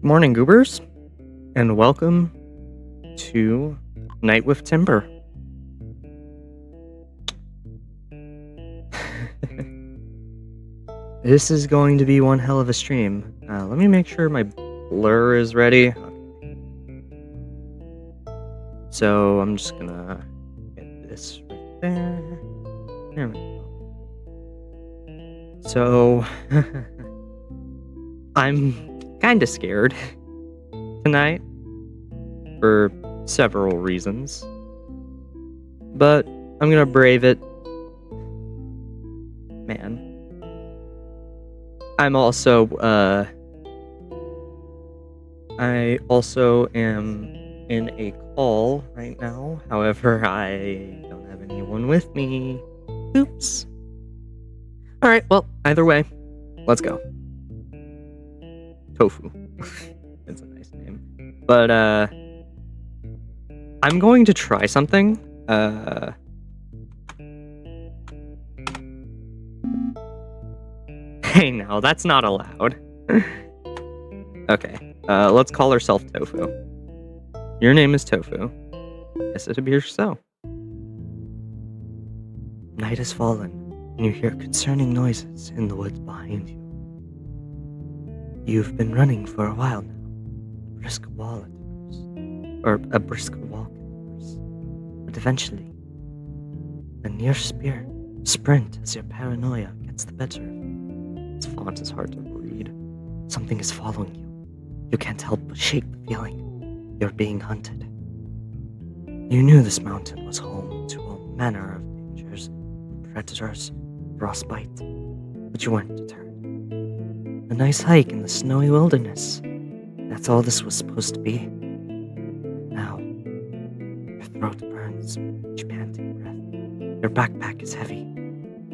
Morning, goobers, and welcome to Night with Timber. This is going to be one hell of a stream. Let me make sure my blur is ready. So I'm just gonna get this right there. There we go. So I'm kind of scared tonight for several reasons, but I'm gonna brave it. Man, I also am in a call right now. However, I don't have anyone with me. Oops. All right. Well, either way, let's go. Tofu. It's a nice name. But I'm going to try something. Hey, no, that's not allowed. Okay. Let's call herself Tofu. Your name is Tofu. Yes, it appears so. Night has fallen, and you hear concerning noises in the woods behind you. You've been running for a while now. A brisk walk at first. But eventually, a near sprint as your paranoia gets the better of you. This font is hard to read. Something is following you. You can't help but shake the feeling you're being hunted. You knew this mountain was home to all manner of dangers, predators, frostbite, but you weren't deterred. A nice hike in the snowy wilderness. That's all this was supposed to be. Now, your throat burns with each panting breath. Your backpack is heavy,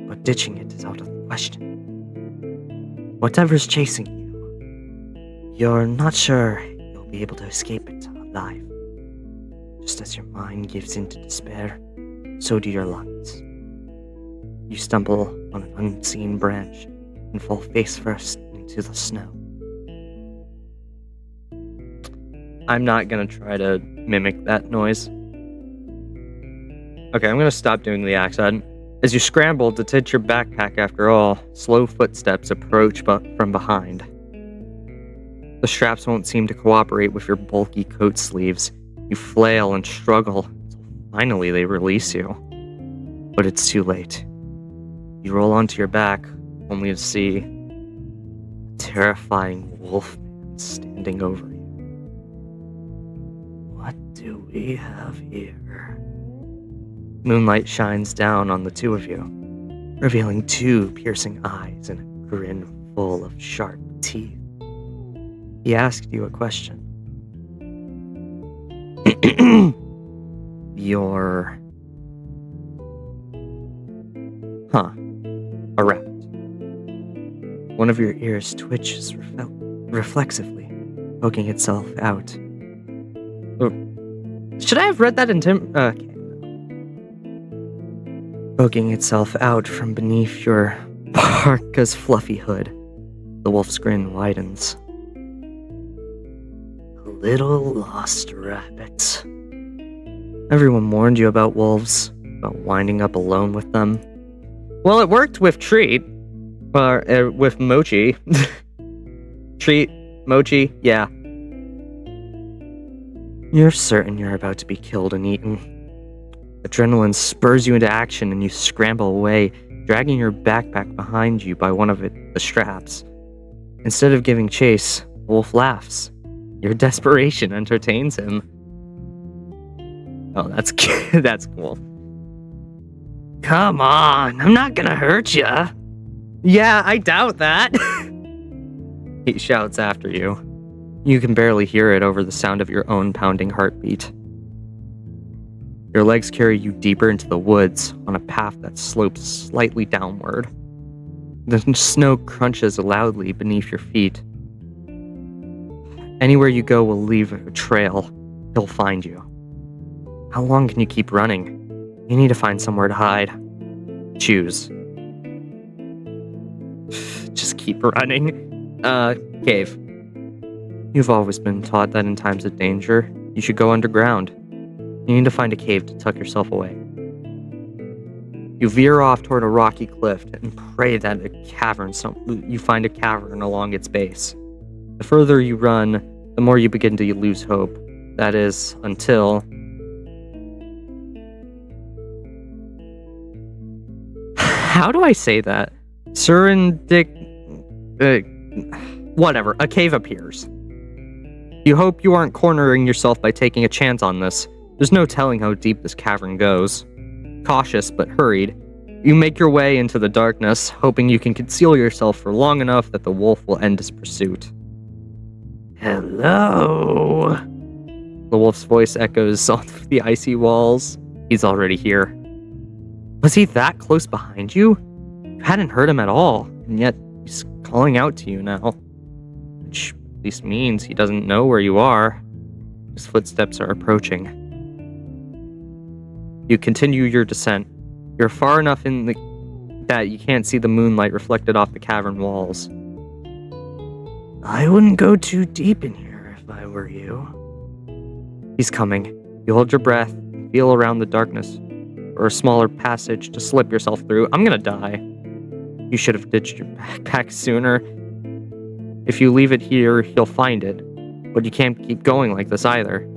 but ditching it is out of the question. Whatever's chasing you, you're not sure you'll be able to escape it alive. Just as your mind gives in to despair, so do your lungs. You stumble on an unseen branch and fall face first into the snow. I'm not gonna try to mimic that noise. Okay, I'm gonna stop doing the accent. As you scramble to ditch your backpack after all, slow footsteps approach from behind. The straps won't seem to cooperate with your bulky coat sleeves. You flail and struggle until finally they release you. But it's too late. You roll onto your back, only to see a terrifying wolf man standing over you. What do we have here? Moonlight shines down on the two of you, revealing two piercing eyes and a grin full of sharp teeth. He asked you a question. You're... a rabbit. One of your ears twitches reflexively, poking itself out. Should I have read that in okay. Poking itself out from beneath your parka's fluffy hood. The wolf's grin widens. Little lost rabbit. Everyone warned you about wolves, about winding up alone with them. Well, it worked with Treat. With Mochi. Treat, Mochi, yeah. You're certain you're about to be killed and eaten. Adrenaline spurs you into action and you scramble away, dragging your backpack behind you by one of the straps. Instead of giving chase, the wolf laughs. Your desperation entertains him. Oh, that's that's cool. Come on, I'm not gonna hurt ya. Yeah, I doubt that. He shouts after you. You can barely hear it over the sound of your own pounding heartbeat. Your legs carry you deeper into the woods on a path that slopes slightly downward. The snow crunches loudly beneath your feet. Anywhere you go will leave a trail. He'll find you. How long can you keep running? You need to find somewhere to hide. Choose. Just keep running. Cave. You've always been taught that in times of danger, you should go underground. You need to find a cave to tuck yourself away. You veer off toward a rocky cliff and pray that you find a cavern along its base. The further you run, the more you begin to lose hope. That is, until... How do I say that? Whatever, a cave appears. You hope you aren't cornering yourself by taking a chance on this. There's no telling how deep this cavern goes. Cautious but hurried, you make your way into the darkness, hoping you can conceal yourself for long enough that the wolf will end his pursuit. Hello? The wolf's voice echoes off the icy walls. He's already here. Was he that close behind you? You hadn't heard him at all, and yet he's calling out to you now. Which at least means he doesn't know where you are. His footsteps are approaching. You continue your descent. You're far enough that you can't see the moonlight reflected off the cavern walls. I wouldn't go too deep in here if I were you. He's coming. You hold your breath and feel around the darkness for a smaller passage to slip yourself through. I'm gonna die. You should have ditched your backpack sooner. If you leave it here, you'll find it. But you can't keep going like this either.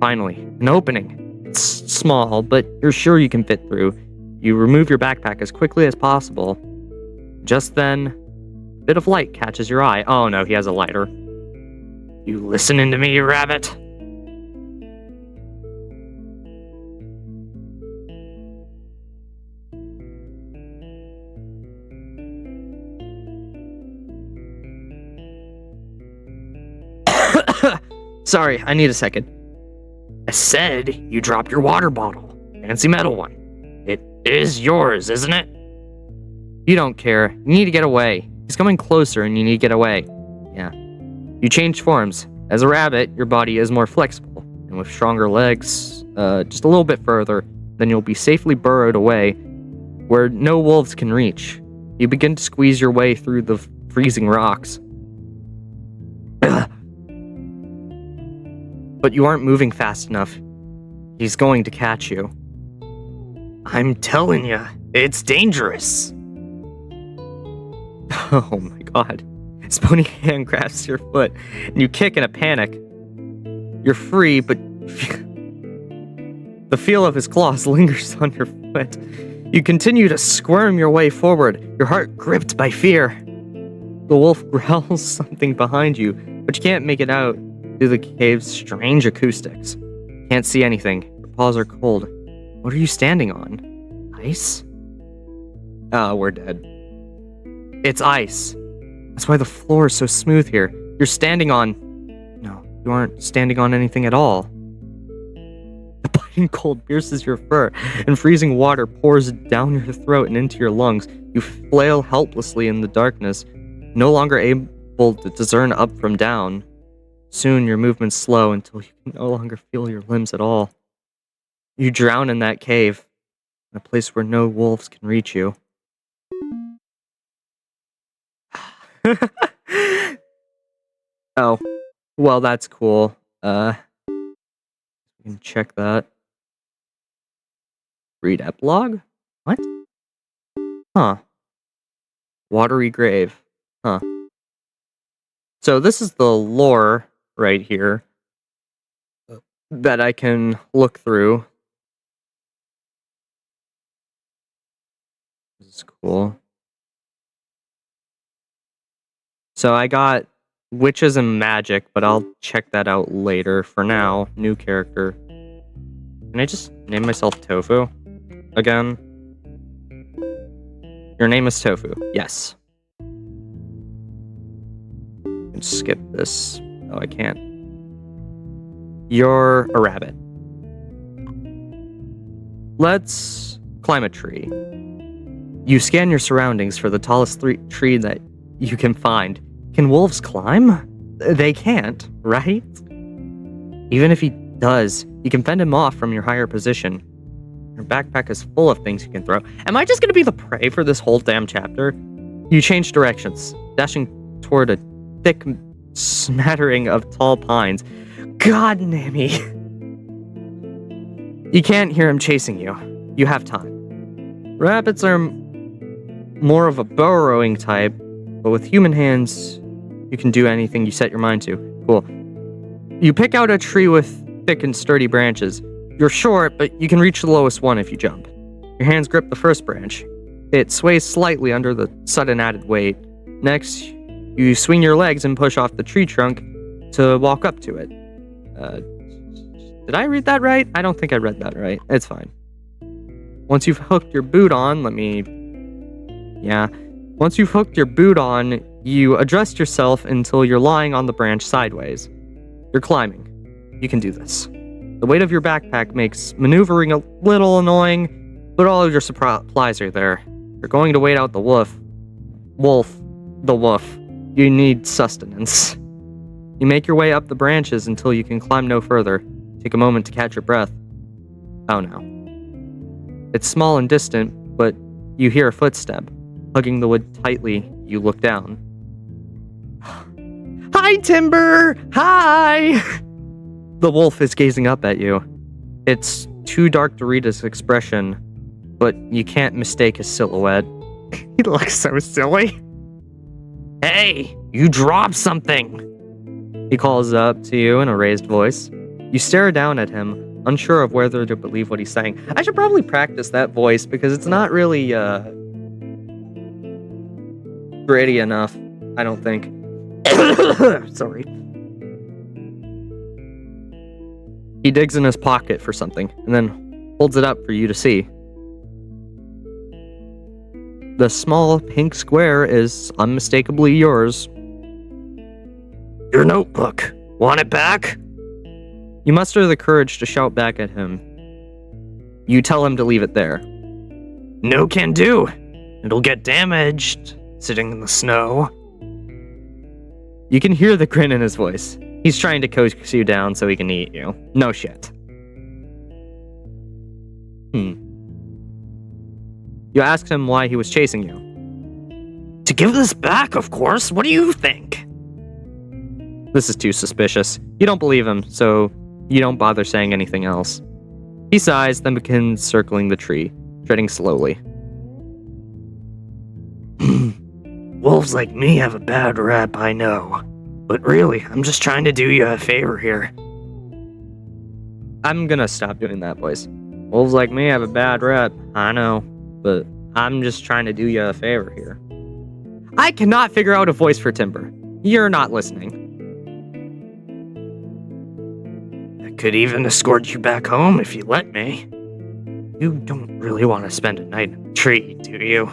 Finally, an opening. It's small, but you're sure you can fit through. You remove your backpack as quickly as possible. Just then, a bit of light catches your eye. Oh no, he has a lighter. You listening to me, rabbit? Sorry, I need a second. I said you dropped your water bottle. Fancy metal one. It is yours, isn't it? You don't care. You need to get away. He's coming closer and you need to get away. Yeah. You change forms. As a rabbit, your body is more flexible. And with stronger legs, just a little bit further, then you'll be safely burrowed away where no wolves can reach. You begin to squeeze your way through the freezing rocks. But you aren't moving fast enough. He's going to catch you. I'm telling you, it's dangerous. Oh my god. His bony hand grabs your foot, and you kick in a panic. You're free, but the feel of his claws lingers on your foot. You continue to squirm your way forward, your heart gripped by fear. The wolf growls something behind you, but you can't make it out through the cave's strange acoustics. Can't see anything. Your paws are cold. What are you standing on? Ice? Oh, we're dead. It's ice. That's why the floor is so smooth here. You're standing on... No, you aren't standing on anything at all. The biting cold pierces your fur, and freezing water pours down your throat and into your lungs. You flail helplessly in the darkness, no longer able to discern up from down. Soon your movements slow until you can no longer feel your limbs at all. You drown in that cave, in a place where no wolves can reach you. Oh, well, that's cool. We can check that. Read epilogue? What? Huh. Watery grave. Huh. So this is the lore right here that I can look through. This is cool. So I got witches and magic, but I'll check that out later. For now, new character. Can I just name myself Tofu again? Your name is Tofu. Yes. Skip this. Oh, I can't. You're a rabbit. Let's climb a tree. You scan your surroundings for the tallest tree that you can find. Can wolves climb? They can't, right? Even if he does, you can fend him off from your higher position. Your backpack is full of things you can throw. Am I just gonna be the prey for this whole damn chapter? You change directions, dashing toward a thick smattering of tall pines. God, Nammy. You can't hear him chasing you. You have time. Rabbits are more of a burrowing type, but with human hands, you can do anything you set your mind to. Cool. You pick out a tree with thick and sturdy branches. You're short, but you can reach the lowest one if you jump. Your hands grip the first branch. It sways slightly under the sudden added weight. Next, you swing your legs and push off the tree trunk to walk up to it. Did I read that right? I don't think I read that right. It's fine. Once you've hooked your boot on, Once you've hooked your boot on, you adjust yourself until you're lying on the branch sideways. You're climbing. You can do this. The weight of your backpack makes maneuvering a little annoying, but all of your supplies are there. You're going to wait out the wolf. You need sustenance. You make your way up the branches until you can climb no further. Take a moment to catch your breath. Oh no. It's small and distant, but you hear a footstep. Hugging the wood tightly, you look down. Hi, Timber! Hi! The wolf is gazing up at you. It's too dark to read his expression, but you can't mistake his silhouette. He looks so silly. Hey, you dropped something! He calls up to you in a raised voice. You stare down at him, unsure of whether to believe what he's saying. I should probably practice that voice because it's not really, gritty enough, I don't think. Sorry. He digs in his pocket for something, and then holds it up for you to see. The small pink square is unmistakably yours. Your notebook. Want it back? You muster the courage to shout back at him. You tell him to leave it there. No can do. It'll get damaged, sitting in the snow. You can hear the grin in his voice. He's trying to coax you down so he can eat you. No shit. You asked him why he was chasing you. To give this back, of course. What do you think? This is too suspicious. You don't believe him, so you don't bother saying anything else. He sighs, then begins circling the tree, treading slowly. Wolves like me have a bad rap, I know. But really, I'm just trying to do you a favor here. I'm gonna stop doing that voice. Wolves like me have a bad rep, I know. But I'm just trying to do you a favor here. I cannot figure out a voice for Timber. You're not listening. I could even escort you back home if you let me. You don't really want to spend a night in a tree, do you?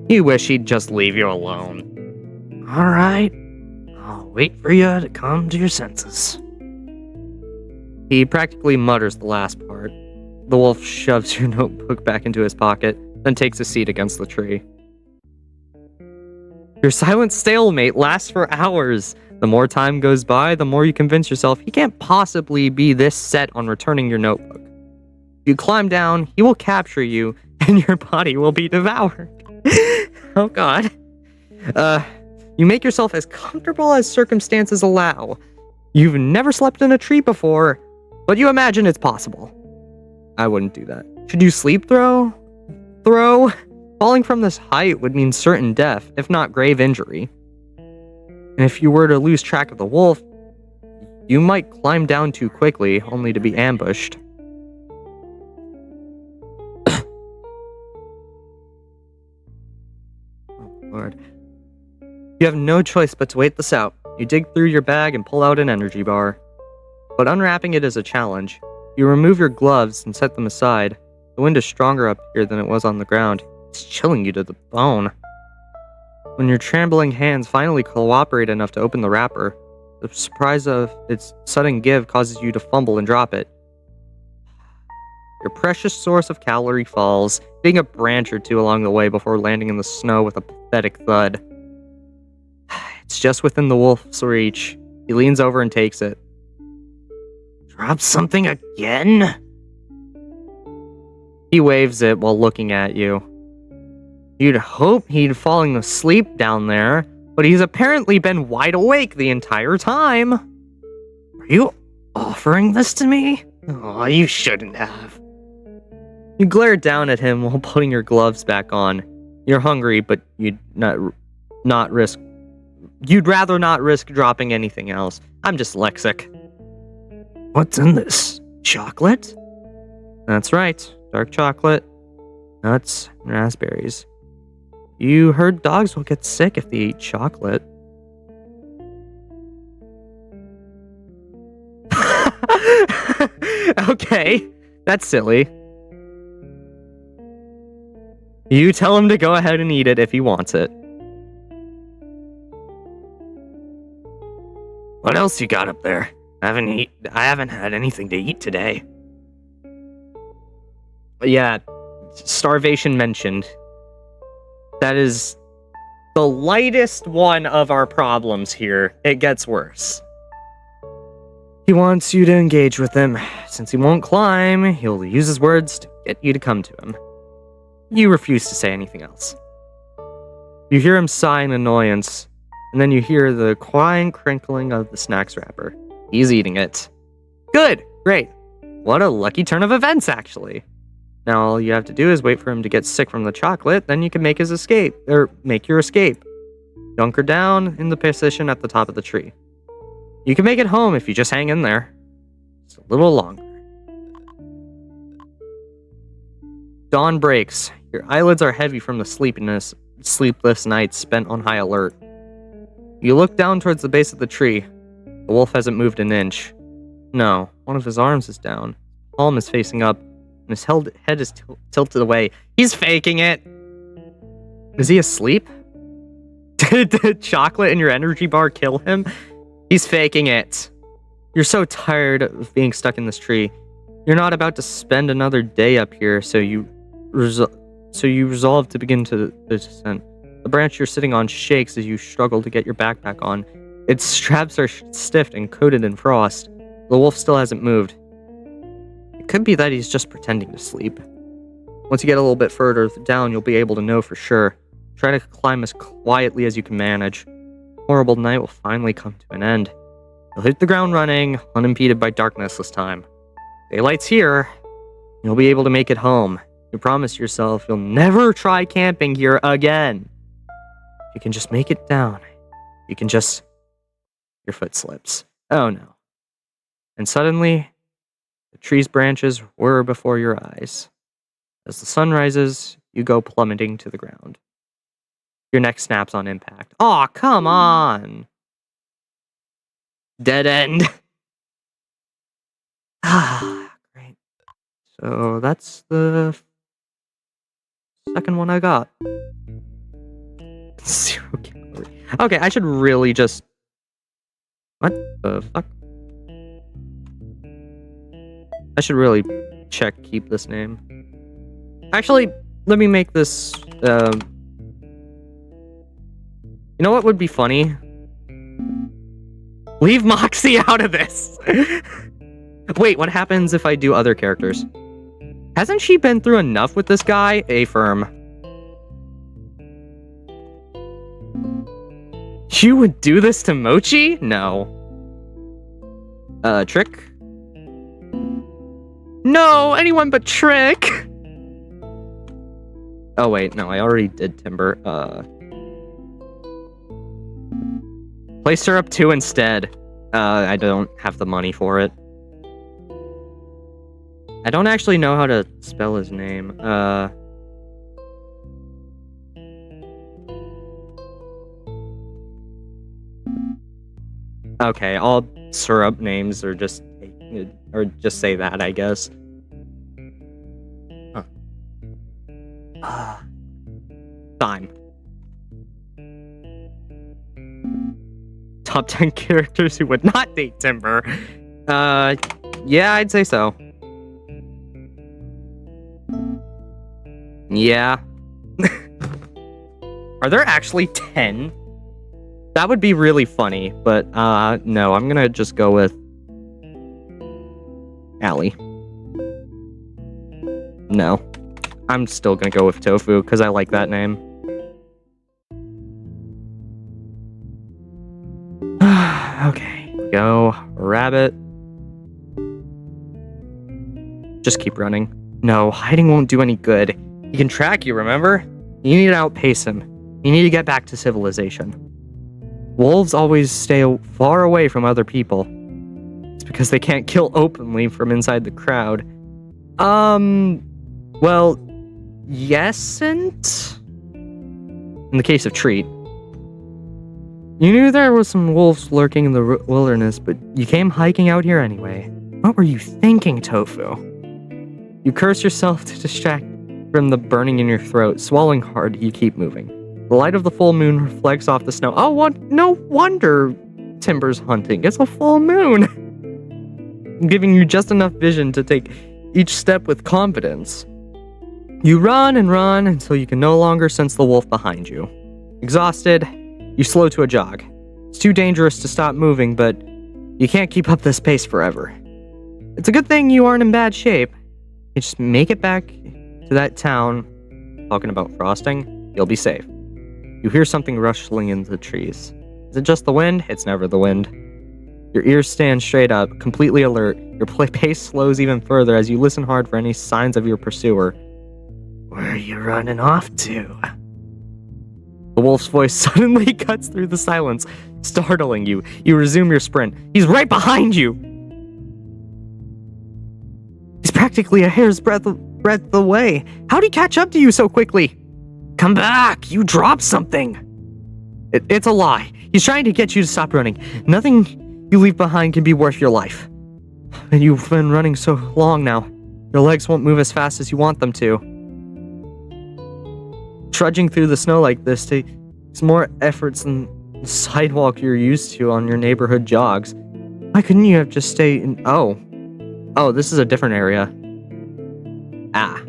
You wish he'd just leave you alone. Alright, I'll wait for you to come to your senses. He practically mutters the last part. The wolf shoves your notebook back into his pocket, then takes a seat against the tree. Your silent stalemate lasts for hours. The more time goes by, the more you convince yourself he can't possibly be this set on returning your notebook. If you climb down, he will capture you, and your body will be devoured. Oh god. You make yourself as comfortable as circumstances allow. You've never slept in a tree before, but you imagine it's possible. I wouldn't do that. Should you sleep throw? Falling from this height would mean certain death, if not grave injury. And if you were to lose track of the wolf, you might climb down too quickly, only to be ambushed. Oh, Lord. You have no choice but to wait this out. You dig through your bag and pull out an energy bar. But unwrapping it is a challenge. You remove your gloves and set them aside. The wind is stronger up here than it was on the ground. It's chilling you to the bone. When your trembling hands finally cooperate enough to open the wrapper, the surprise of its sudden give causes you to fumble and drop it. Your precious source of calorie falls, hitting a branch or two along the way before landing in the snow with a pathetic thud. It's just within the wolf's reach. He leans over and takes it. Drop something again? He waves it while looking at you. You'd hope he'd fallen asleep down there, but he's apparently been wide awake the entire time. Are you offering this to me? Oh, you shouldn't have. You glare down at him while putting your gloves back on. You're hungry, but you'd rather not risk dropping anything else. I'm dyslexic. What's in this? Chocolate? That's right. Dark chocolate, nuts, and raspberries. You heard dogs will get sick if they eat chocolate. Okay, that's silly. You tell him to go ahead and eat it if he wants it. What else you got up there? I haven't had anything to eat today. Yeah, starvation mentioned. That is the lightest one of our problems here. It gets worse. He wants you to engage with him. Since he won't climb, he'll use his words to get you to come to him. You refuse to say anything else. You hear him sigh in annoyance, and then you hear the quiet crinkling of the snacks wrapper. He's eating it. Good, great. What a lucky turn of events, actually. Now all you have to do is wait for him to get sick from the chocolate, then you can make your escape. Hunker down in the position at the top of the tree. You can make it home if you just hang in there. It's a little longer. Dawn breaks. Your eyelids are heavy from the sleepless nights spent on high alert. You look down towards the base of the tree. The wolf hasn't moved an inch. No, one of his arms is down. His palm is facing up, and his head is tilted away. He's faking it! Is he asleep? Did chocolate in your energy bar kill him? He's faking it. You're so tired of being stuck in this tree. You're not about to spend another day up here, so you resolve to begin to descend. The branch you're sitting on shakes as you struggle to get your backpack on. Its straps are stiff and coated in frost. The wolf still hasn't moved. It could be that he's just pretending to sleep. Once you get a little bit further down, you'll be able to know for sure. Try to climb as quietly as you can manage. The horrible night will finally come to an end. You'll hit the ground running, unimpeded by darkness this time. Daylight's here. You'll be able to make it home. You promise yourself you'll never try camping here again. You can just make it down. You can just... Your foot slips. Oh no. And suddenly, the tree's branches whir before your eyes. As the sun rises, you go plummeting to the ground. Your neck snaps on impact. Aw, come on! Dead end. Ah, great. So that's the second one I got. 0 calorie. Okay, I should really just... What the fuck? I should really keep this name. Actually, let me make this... You know what would be funny? Leave Moxie out of this! Wait, what happens if I do other characters? Hasn't she been through enough with this guy? Affirm. You would do this to Mochi? No. Trick? No, anyone but Trick! Oh wait, no, I already did Timber. Play Syrup 2 instead. I don't have the money for it. I don't actually know how to spell his name. Okay, all syrup names are just say that, I guess. Huh. Time. Top 10 characters who would not date Timber. Yeah, I'd say so. Yeah. Are there actually 10? That would be really funny, but no, I'm gonna just go with Allie. No. I'm still gonna go with Tofu, because I like that name. Okay, go, rabbit. Just keep running. No, hiding won't do any good. He can track you, remember? You need to outpace him. You need to get back to civilization. Wolves always stay far away from other people. It's because they can't kill openly from inside the crowd. Well, yes and... In the case of Treat. You knew there was some wolves lurking in the wilderness, but you came hiking out here anyway. What were you thinking, Tofu? You curse yourself to distract from the burning in your throat. Swallowing hard, you keep moving. The light of the full moon reflects off the snow. Oh, what? No wonder Timber's hunting. It's a full moon. Giving you just enough vision to take each step with confidence. You run and run until you can no longer sense the wolf behind you. Exhausted, you slow to a jog. It's too dangerous to stop moving, but you can't keep up this pace forever. It's a good thing you aren't in bad shape. You just make it back to that town. Talking about frosting, you'll be safe. You hear something rustling in the trees. Is it just the wind? It's never the wind. Your ears stand straight up, completely alert. Your pace slows even further as you listen hard for any signs of your pursuer. Where are you running off to? The wolf's voice suddenly cuts through the silence, startling you. You resume your sprint. He's right behind you! He's practically a hair's breadth away. How'd he catch up to you so quickly? Come back! You dropped something! It's a lie. He's trying to get you to stop running. Nothing you leave behind can be worth your life. And you've been running so long now. Your legs won't move as fast as you want them to. Trudging through the snow like this takes more efforts than the sidewalk you're used to on your neighborhood jogs. Why couldn't you have just stayed in... Oh, this is a different area. Ah.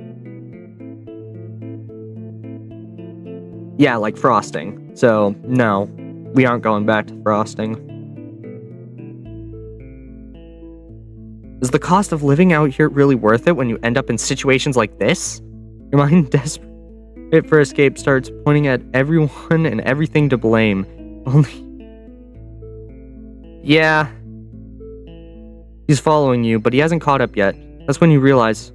Yeah, like frosting. So, no, we aren't going back to frosting. Is the cost of living out here really worth it when you end up in situations like this? Your mind, desperate for escape, starts pointing at everyone and everything to blame. Only... Yeah. He's following you, but he hasn't caught up yet. That's when you realize...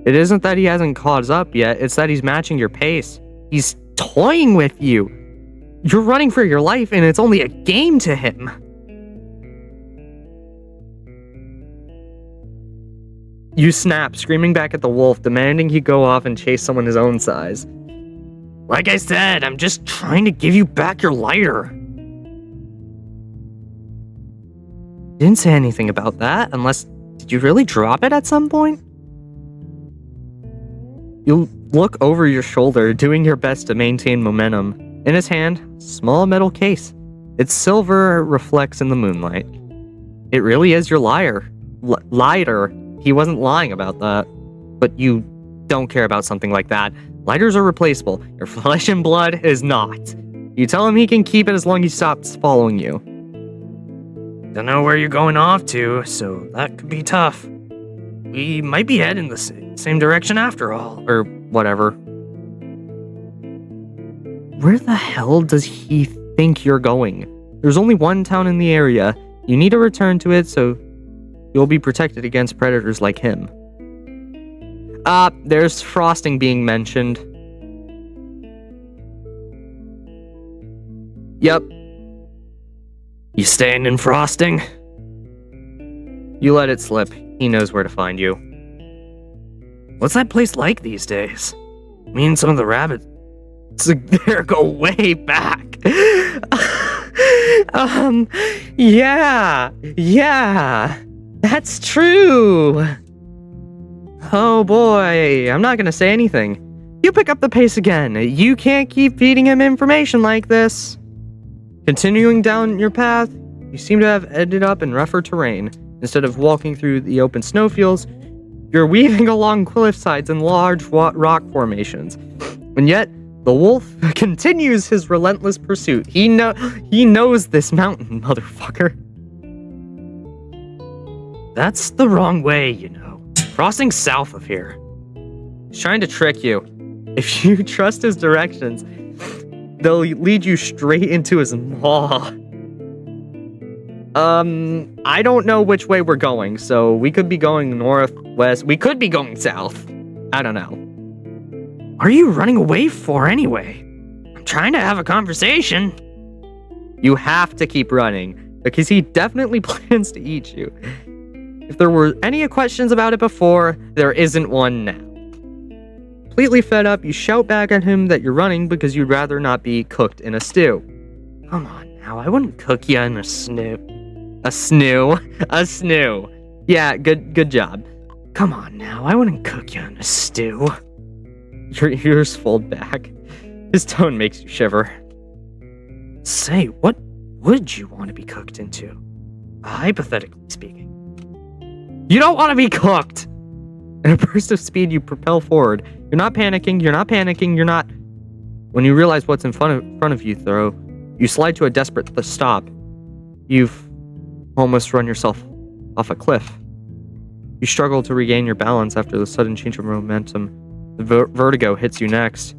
It isn't that he hasn't caught up yet, it's that he's matching your pace. He's toying with you. You're running for your life, and it's only a game to him. You snap, screaming back at the wolf, demanding he go off and chase someone his own size. Like I said, I'm just trying to give you back your lighter. Didn't say anything about that, unless... Did you really drop it at some point? You look over your shoulder, doing your best to maintain momentum. In his hand, small metal case. Its silver reflects in the moonlight. It really is your lighter. He wasn't lying about that. But you don't care about something like that. Lighters are replaceable. Your flesh and blood is not. You tell him he can keep it as long as he stops following you. Don't know where you're going off to, so that could be tough. We might be heading the same direction after all, or whatever. Where the hell does he think you're going? There's only one town in the area. You need to return to it so you'll be protected against predators like him. There's frosting being mentioned. Yep. You staying in frosting? You let it slip. He knows where to find you. What's that place like these days? Me and some of the rabbits there go way back. Yeah, that's true. Oh boy, I'm not gonna say anything. You pick up the pace again. You can't keep feeding him information like this. Continuing down your path, you seem to have ended up in rougher terrain. Instead of walking through the open snowfields, you're weaving along cliff sides and large rock formations. And yet, the wolf continues his relentless pursuit. He knows this mountain, motherfucker. That's the wrong way, you know. Crossing south of here. He's trying to trick you. If you trust his directions, they'll lead you straight into his maw. I don't know which way we're going, so we could be going north, west, we could be going south. I don't know. What are you running away for anyway? I'm trying to have a conversation. You have to keep running, because he definitely plans to eat you. If there were any questions about it before, there isn't one now. Completely fed up, you shout back at him that you're running because you'd rather not be cooked in a stew. Come on now, I wouldn't cook you in a stew. A snoo? A snoo. Yeah, good job. Come on now, I wouldn't cook you in a stew. Your ears fold back. His tone makes you shiver. Say, what would you want to be cooked into? Hypothetically speaking. You don't want to be cooked! In a burst of speed, you propel forward. You're not panicking, you're not... When you realize what's in front of you, though, you slide to a desperate stop. You've almost run yourself off a cliff. You struggle to regain your balance after the sudden change of momentum. The vertigo hits you next.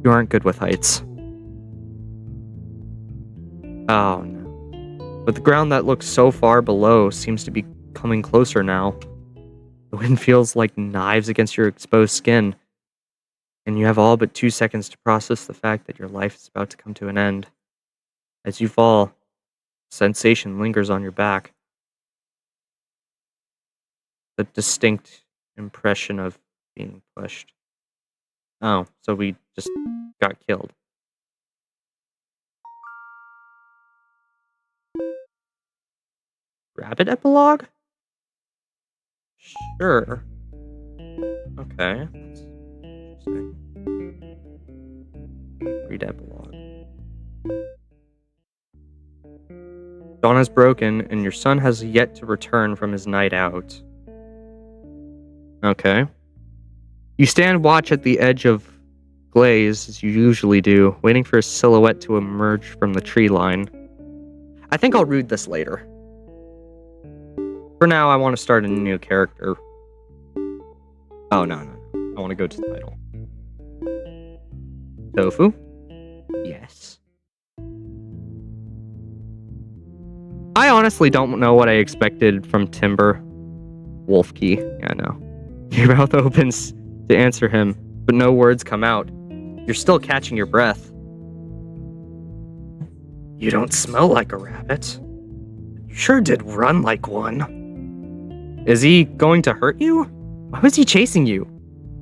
You aren't good with heights. Oh no. But the ground that looks so far below seems to be coming closer now. The wind feels like knives against your exposed skin, and you have all but 2 seconds to process the fact that your life is about to come to an end. As you fall, sensation lingers on your back. The distinct impression of being pushed. Oh, so we just got killed. Rabbit epilogue? Sure. Okay. Interesting. Read epilogue. Dawn has broken, and your son has yet to return from his night out. Okay. You stand watch at the edge of glaze, as you usually do, waiting for a silhouette to emerge from the tree line. I think I'll read this later. For now, I want to start a new character. Oh, no. I want to go to the title. Tofu? Yes. I honestly don't know what I expected from Timber. Wolfkey, yeah, I know. Your mouth opens to answer him, but no words come out. You're still catching your breath. You don't smell like a rabbit. You sure did run like one. Is he going to hurt you? Why was he chasing you?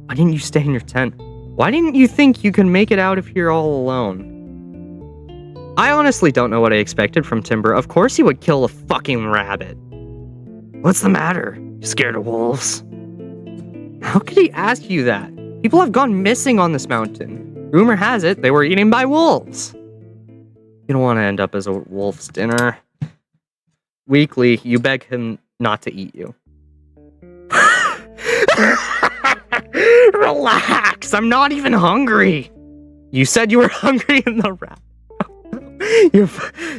Why didn't you stay in your tent? Why didn't you think you could make it out if you're all alone? I honestly don't know what I expected from Timber. Of course he would kill a fucking rabbit. What's the matter? You scared of wolves? How could he ask you that? People have gone missing on this mountain. Rumor has it they were eaten by wolves. You don't want to end up as a wolf's dinner. Weakly, you beg him not to eat you. Relax, I'm not even hungry. You said you were hungry in the rat.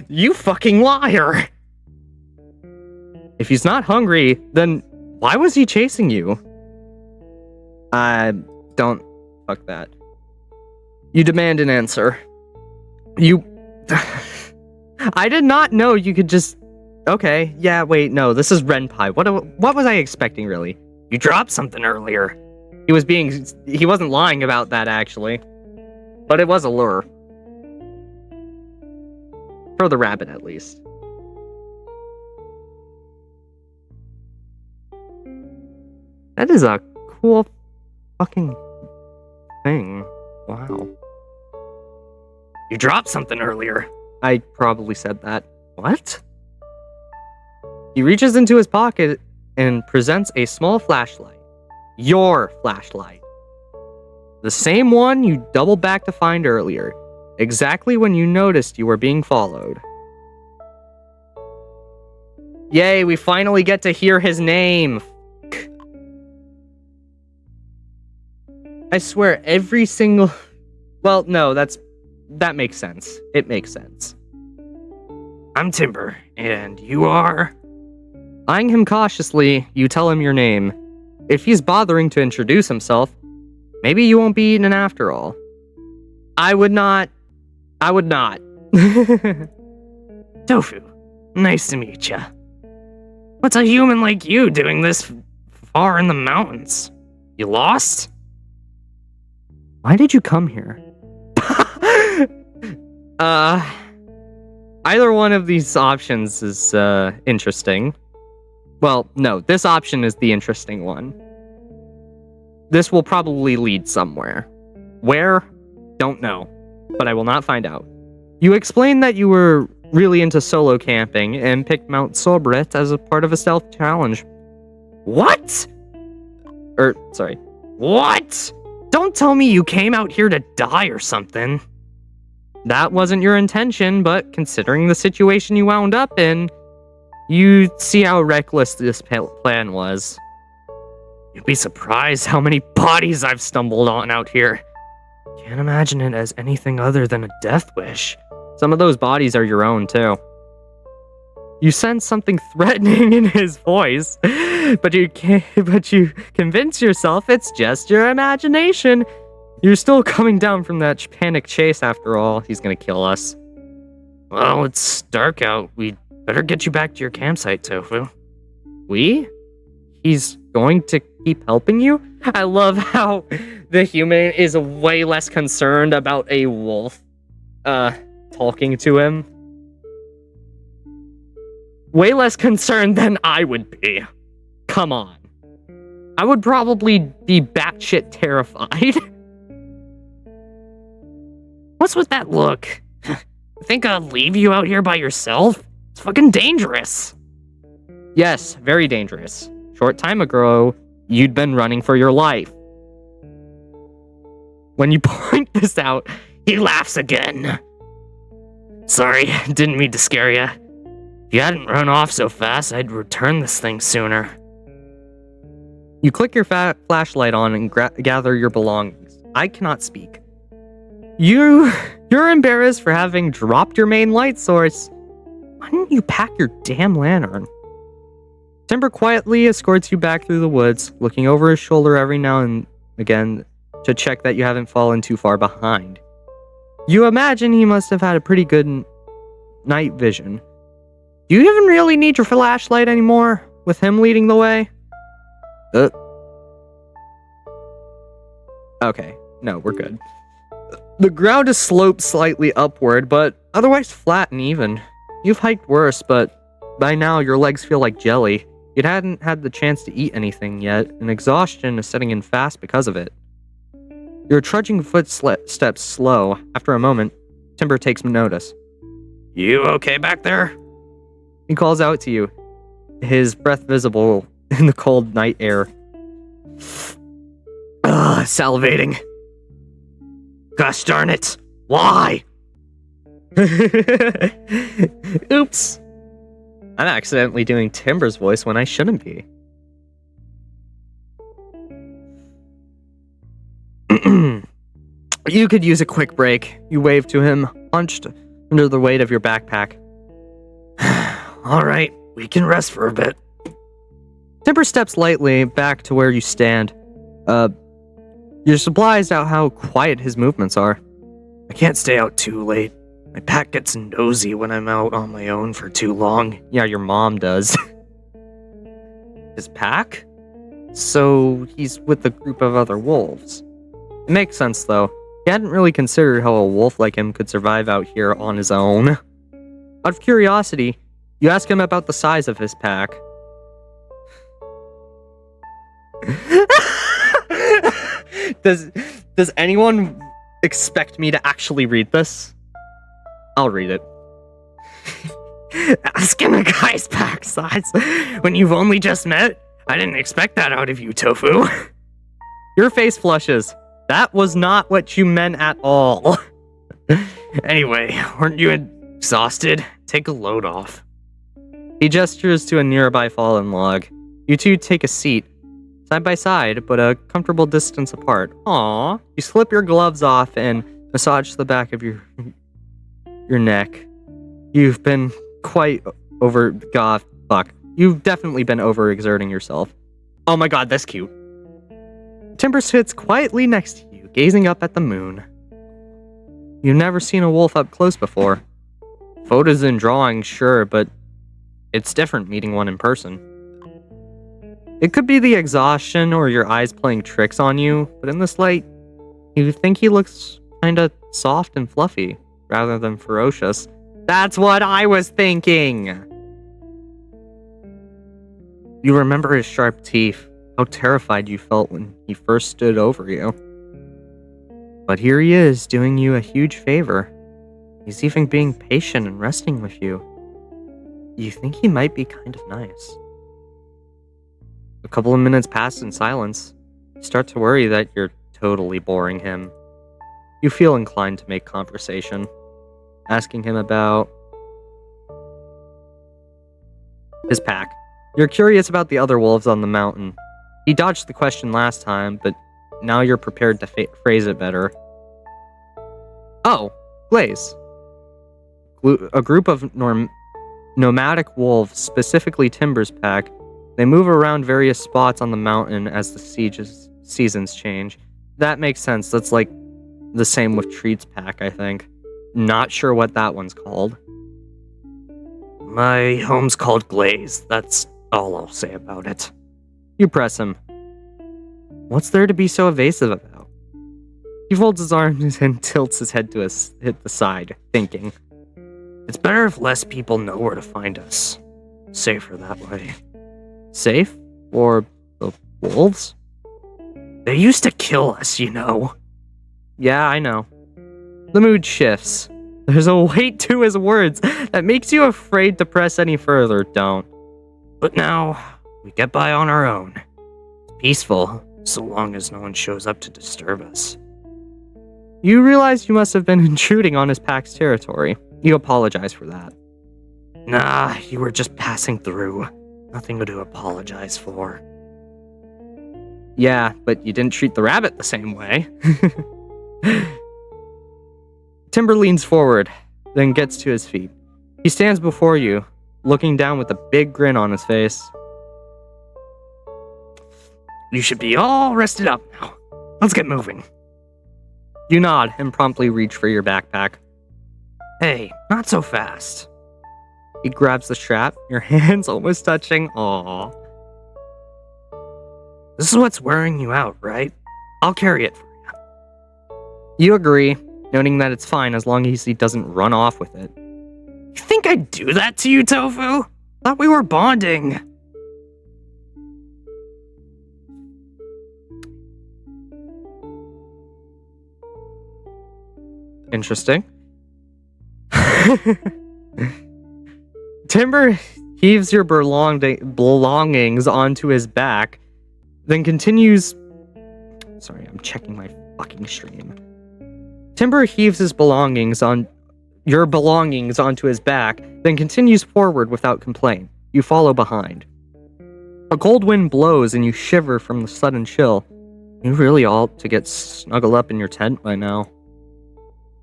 You fucking liar. If he's not hungry, then why was he chasing you? Don't fuck that. You demand an answer. I did not know you could just... Okay, yeah, wait, no, this is Renpai. What was I expecting, really? You dropped something earlier. He wasn't lying about that, actually. But it was a lure. For the rabbit, at least. That is a cool fucking thing. Wow. You dropped something earlier. I probably said that. What? He reaches into his pocket and presents a small flashlight. Your flashlight. The same one you doubled back to find earlier. Exactly when you noticed you were being followed. Yay, we finally get to hear his name. I swear, every single... Well, no, that makes sense. It makes sense. I'm Timber, and you are... Eyeing him cautiously, you tell him your name. If he's bothering to introduce himself, maybe you won't be eaten after all. I would not... I would not. Tofu, nice to meet ya. What's a human like you doing this far in the mountains? You lost? Why did you come here? Either one of these options is interesting. Well, no, this option is the interesting one. This will probably lead somewhere. Where? Don't know, but I will not find out. You explained that you were really into solo camping and picked Mount Sobrit as a part of a stealth challenge. What? What? Don't tell me you came out here to die or something. That wasn't your intention, but considering the situation you wound up in, you see how reckless this plan was. You'd be surprised how many bodies I've stumbled on out here. Can't imagine it as anything other than a death wish. Some of those bodies are your own, too. You sense something threatening in his voice, but you convince yourself it's just your imagination. You're still coming down from that panic chase after all. He's gonna kill us. Well, it's dark out. We'd better get you back to your campsite, Tofu. We? He's going to keep helping you? I love how the human is way less concerned about a wolf talking to him. Way less concerned than I would be. Come on. I would probably be batshit terrified. What's with that look? Think I'll leave you out here by yourself? It's fucking dangerous. Yes, very dangerous. Short time ago, you'd been running for your life. When you point this out, he laughs again. Sorry, didn't mean to scare ya. If you hadn't run off so fast, I'd return this thing sooner. You click your flashlight on and gather your belongings. I cannot speak. You're embarrassed for having dropped your main light source. Why didn't you pack your damn lantern? Timber quietly escorts you back through the woods, looking over his shoulder every now and again to check that you haven't fallen too far behind. You imagine he must have had a pretty good night vision. Do you even really need your flashlight anymore, with him leading the way? Okay, no, we're good. The ground is sloped slightly upward, but otherwise flat and even. You've hiked worse, but by now your legs feel like jelly. You hadn't had the chance to eat anything yet, and exhaustion is setting in fast because of it. Your trudging footsteps slow. After a moment, Timber takes notice. You okay back there? He calls out to you, his breath visible in the cold night air. Salivating. Gosh darn it. Why? Oops. I'm accidentally doing Timber's voice when I shouldn't be. You could use a quick break. You wave to him, hunched under the weight of your backpack. Alright, we can rest for a bit. Timber steps lightly back to where you stand. You're surprised at how quiet his movements are. I can't stay out too late. My pack gets nosy when I'm out on my own for too long. Yeah, your mom does. His pack? So he's with a group of other wolves. It makes sense, though. He hadn't really considered how a wolf like him could survive out here on his own. Out of curiosity, you ask him about the size of his pack. Does anyone expect me to actually read this? I'll read it. Asking a guy's pack size when you've only just met? I didn't expect that out of you, Tofu. Your face flushes. That was not what you meant at all. Anyway, weren't you exhausted? Take a load off. He gestures to a nearby fallen log. You two take a seat, side by side, but a comfortable distance apart. Aww. You slip your gloves off and massage the back of your neck. You've been quite You've definitely been overexerting yourself. Oh my god, that's cute. Timber sits quietly next to you, gazing up at the moon. You've never seen a wolf up close before. Photos and drawings, sure, but it's different meeting one in person. It could be the exhaustion or your eyes playing tricks on you, but in this light, you think he looks kinda soft and fluffy, rather than ferocious. That's what I was thinking! You remember his sharp teeth, how terrified you felt when he first stood over you. But here he is, doing you a huge favor. He's even being patient and resting with you. You think he might be kind of nice. A couple of minutes pass in silence. You start to worry that you're totally boring him. You feel inclined to make conversation, asking him about his pack. You're curious about the other wolves on the mountain. He dodged the question last time, but now you're prepared to phrase it better. Oh, Glaze. A group of nomadic wolves, specifically Timber's pack. They move around various spots on the mountain as the seasons change. That makes sense. That's like the same with Treat's pack, I think. Not sure what that one's called. My home's called Glaze. That's all I'll say about it. You press him. What's there to be so evasive about? He folds his arms and tilts his head to hit the side, thinking. It's better if less people know where to find us. Safer that way. Safe? For the wolves? They used to kill us, you know. Yeah, I know. The mood shifts. There's a weight to his words that makes you afraid to press any further, don't. But now, we get by on our own. It's peaceful, so long as no one shows up to disturb us. You realize you must have been intruding on his pack's territory. You apologize for that. Nah, you were just passing through. Nothing to apologize for. Yeah, but you didn't treat the rabbit the same way. Timber leans forward, then gets to his feet. He stands before you, looking down with a big grin on his face. You should be all rested up now. Let's get moving. You nod and promptly reach for your backpack. Hey, not so fast. He grabs the strap, your hands almost touching. Aww. This is what's wearing you out, right? I'll carry it for you. You agree, noting that it's fine as long as he doesn't run off with it. You think I'd do that to you, Tofu? Thought we were bonding. Interesting. Timber heaves your belongings onto his back, then continues... Sorry, I'm checking my fucking stream. Timber heaves his belongings onto his back, then continues forward without complaint. You follow behind. A cold wind blows and you shiver from the sudden chill. You really ought to get snuggled up in your tent by now.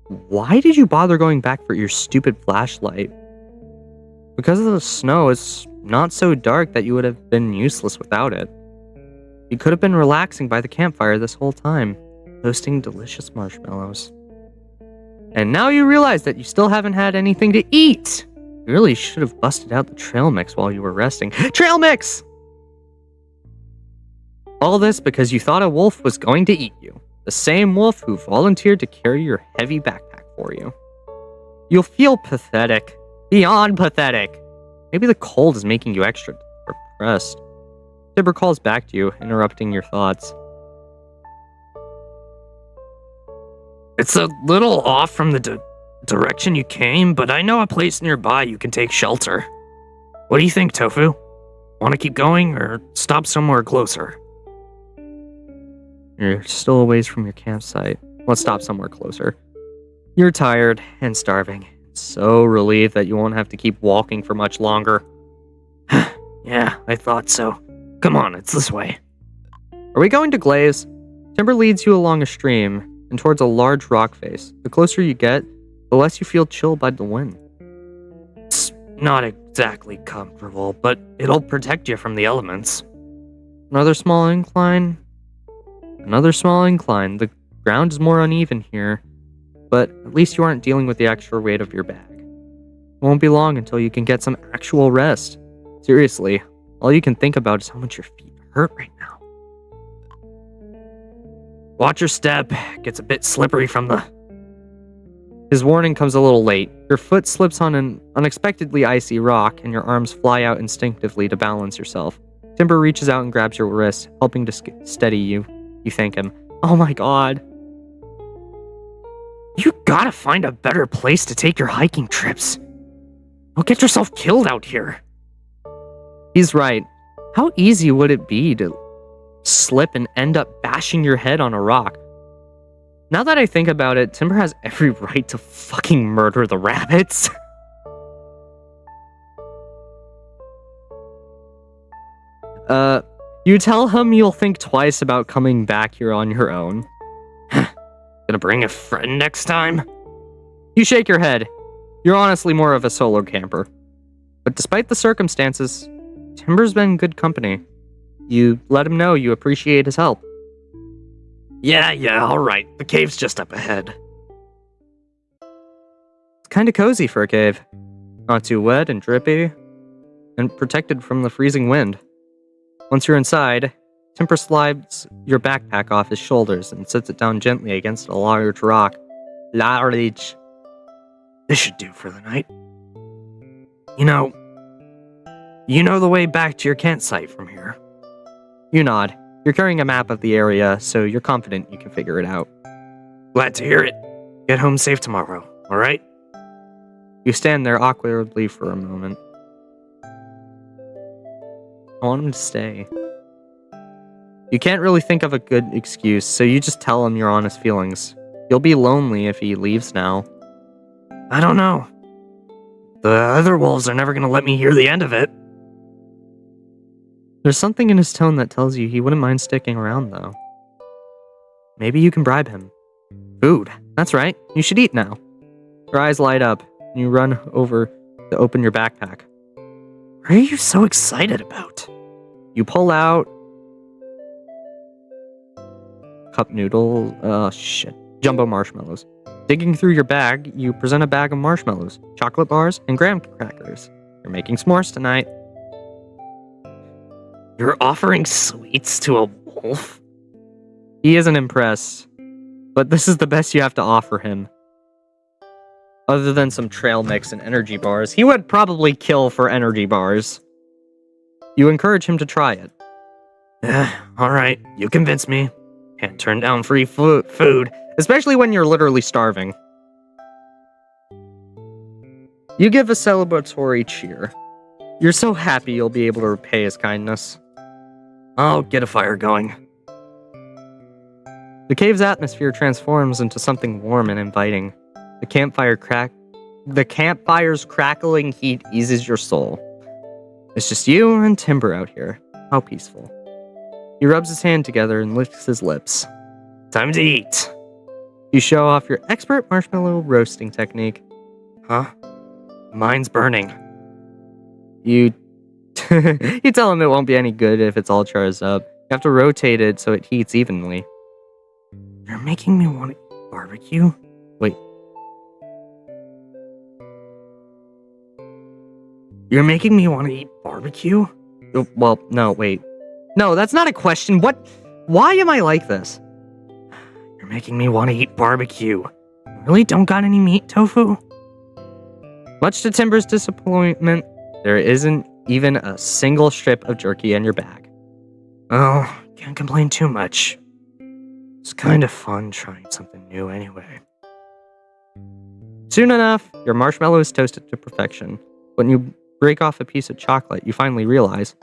Why did you bother going back for your stupid flashlight? Because of the snow, it's not so dark that you would have been useless without it. You could have been relaxing by the campfire this whole time, toasting delicious marshmallows. And now you realize that you still haven't had anything to eat! You really should have busted out the trail mix while you were resting. Trail mix! All this because you thought a wolf was going to eat you. The same wolf who volunteered to carry your heavy backpack for you. You'll feel pathetic. Beyond pathetic. Maybe the cold is making you extra depressed. Timber calls back to you, interrupting your thoughts. It's a little off from the direction you came, but I know a place nearby you can take shelter. What do you think, Tofu? Want to keep going or stop somewhere closer? You're still a ways from your campsite. Let's stop somewhere closer. You're tired and starving. So relieved that you won't have to keep walking for much longer. Yeah, I thought so. Come on, it's this way. Are we going to Glaze? Timber leads you along a stream and towards a large rock face. The closer you get, the less you feel chilled by the wind. It's not exactly comfortable, but it'll protect you from the elements. Another small incline. The ground is more uneven here. but at least you aren't dealing with the extra weight of your bag. It won't be long until you can get some actual rest. Seriously, all you can think about is how much your feet hurt right now. Watch your step. It gets a bit slippery from the... His warning comes a little late. Your foot slips on an unexpectedly icy rock, and your arms fly out instinctively to balance yourself. Timber reaches out and grabs your wrist, helping to steady you. You thank him. Oh my god. You gotta find a better place to take your hiking trips. Don't get yourself killed out here. He's right. How easy would it be to slip and end up bashing your head on a rock? Now that I think about it, Timber has every right to fucking murder the rabbits. You tell him you'll think twice about coming back here on your own. Gonna bring a friend next time? You shake your head. You're honestly more of a solo camper. But despite the circumstances, Timber's been good company. You let him know you appreciate his help. Yeah, alright. The cave's just up ahead. It's kinda cozy for a cave. Not too wet and drippy, and protected from the freezing wind. Once you're inside, Timber slides your backpack off his shoulders and sits it down gently against a large rock. Large. This should do for the night. You know the way back to your campsite from here. You nod. You're carrying a map of the area, so you're confident you can figure it out. Glad to hear it. Get home safe tomorrow, alright? You stand there awkwardly for a moment. I want him to stay. You can't really think of a good excuse, so you just tell him your honest feelings. You'll be lonely if he leaves now. I don't know. The other wolves are never gonna let me hear the end of it. There's something in his tone that tells you he wouldn't mind sticking around, though. Maybe you can bribe him. Food. That's right. You should eat now. Your eyes light up, and you run over to open your backpack. What are you so excited about? You pull out... cup noodle... jumbo marshmallows. Digging through your bag, you present a bag of marshmallows, chocolate bars, and graham crackers. You're making s'mores tonight. You're offering sweets to a wolf? He isn't impressed, but this is the best you have to offer him. Other than some trail mix and energy bars, he would probably kill for energy bars. You encourage him to try it. Alright, you convince me. Can't turn down free food, especially when you're literally starving. You give a celebratory cheer. You're so happy you'll be able to repay his kindness. I'll get a fire going. The cave's atmosphere transforms into something warm and inviting. The campfire's crackling heat eases your soul. It's just you and Timber out here. How peaceful. He rubs his hand together and licks his lips. Time to eat. You show off your expert marshmallow roasting technique. Huh? Mine's burning. You you tell him it won't be any good if it's all charged up. You have to rotate it so it heats evenly. You're making me want to eat barbecue? Wait. You're making me want to eat barbecue? Well, no, wait. No, that's not a question. What? Why am I like this? You're making me want to eat barbecue. You really don't got any meat, Tofu? Much to Timber's disappointment, there isn't even a single strip of jerky in your bag. Oh, can't complain too much. It's kind of fun trying something new anyway. Soon enough, your marshmallow is toasted to perfection. When you break off a piece of chocolate, you finally realize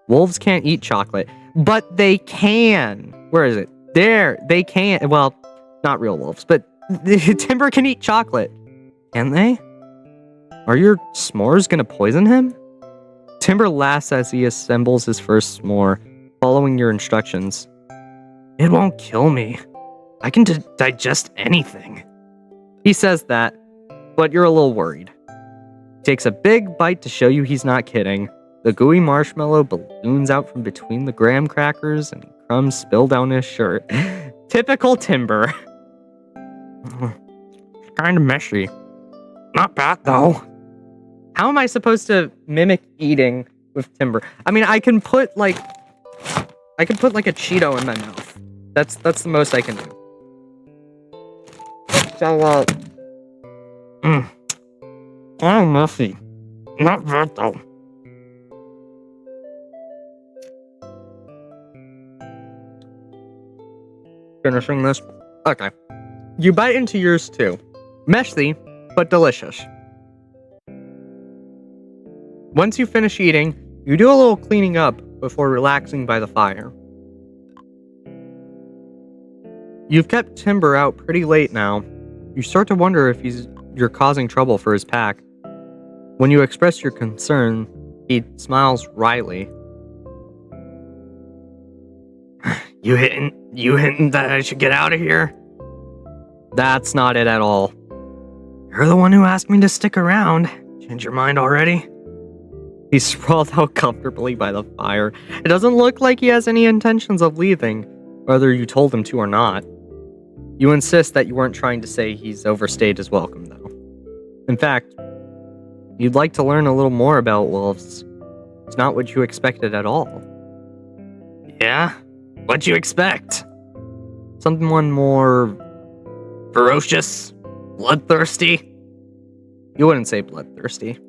wolves can't eat chocolate, but they can. Where is it? There, they can. Well, not real wolves, but Timber can eat chocolate. Can they? Are your s'mores gonna poison him? Timber laughs as he assembles his first s'more, following your instructions. It won't kill me. I can digest anything. He says that, but you're a little worried. He takes a big bite to show you he's not kidding. The gooey marshmallow balloons out from between the graham crackers and crumbs spill down his shirt. Typical Timber. kind of messy. Not bad, though. How am I supposed to mimic eating with Timber? I mean, I can put like a Cheeto in my mouth. That's the most I can do. So, oh, messy. Not bad, though. Finishing this. Okay. You bite into yours too. Messy, but delicious. Once you finish eating, you do a little cleaning up before relaxing by the fire. You've kept Timber out pretty late now. You start to wonder if you're causing trouble for his pack. When you express your concern, he smiles wryly. You hinting that I should get out of here? That's not it at all. You're the one who asked me to stick around. Change your mind already? He's sprawled out comfortably by the fire. It doesn't look like he has any intentions of leaving, whether you told him to or not. You insist that you weren't trying to say he's overstayed his welcome, though. In fact, you'd like to learn a little more about wolves. It's not what you expected at all. Yeah? What'd you expect? Someone more ferocious? Bloodthirsty? You wouldn't say bloodthirsty.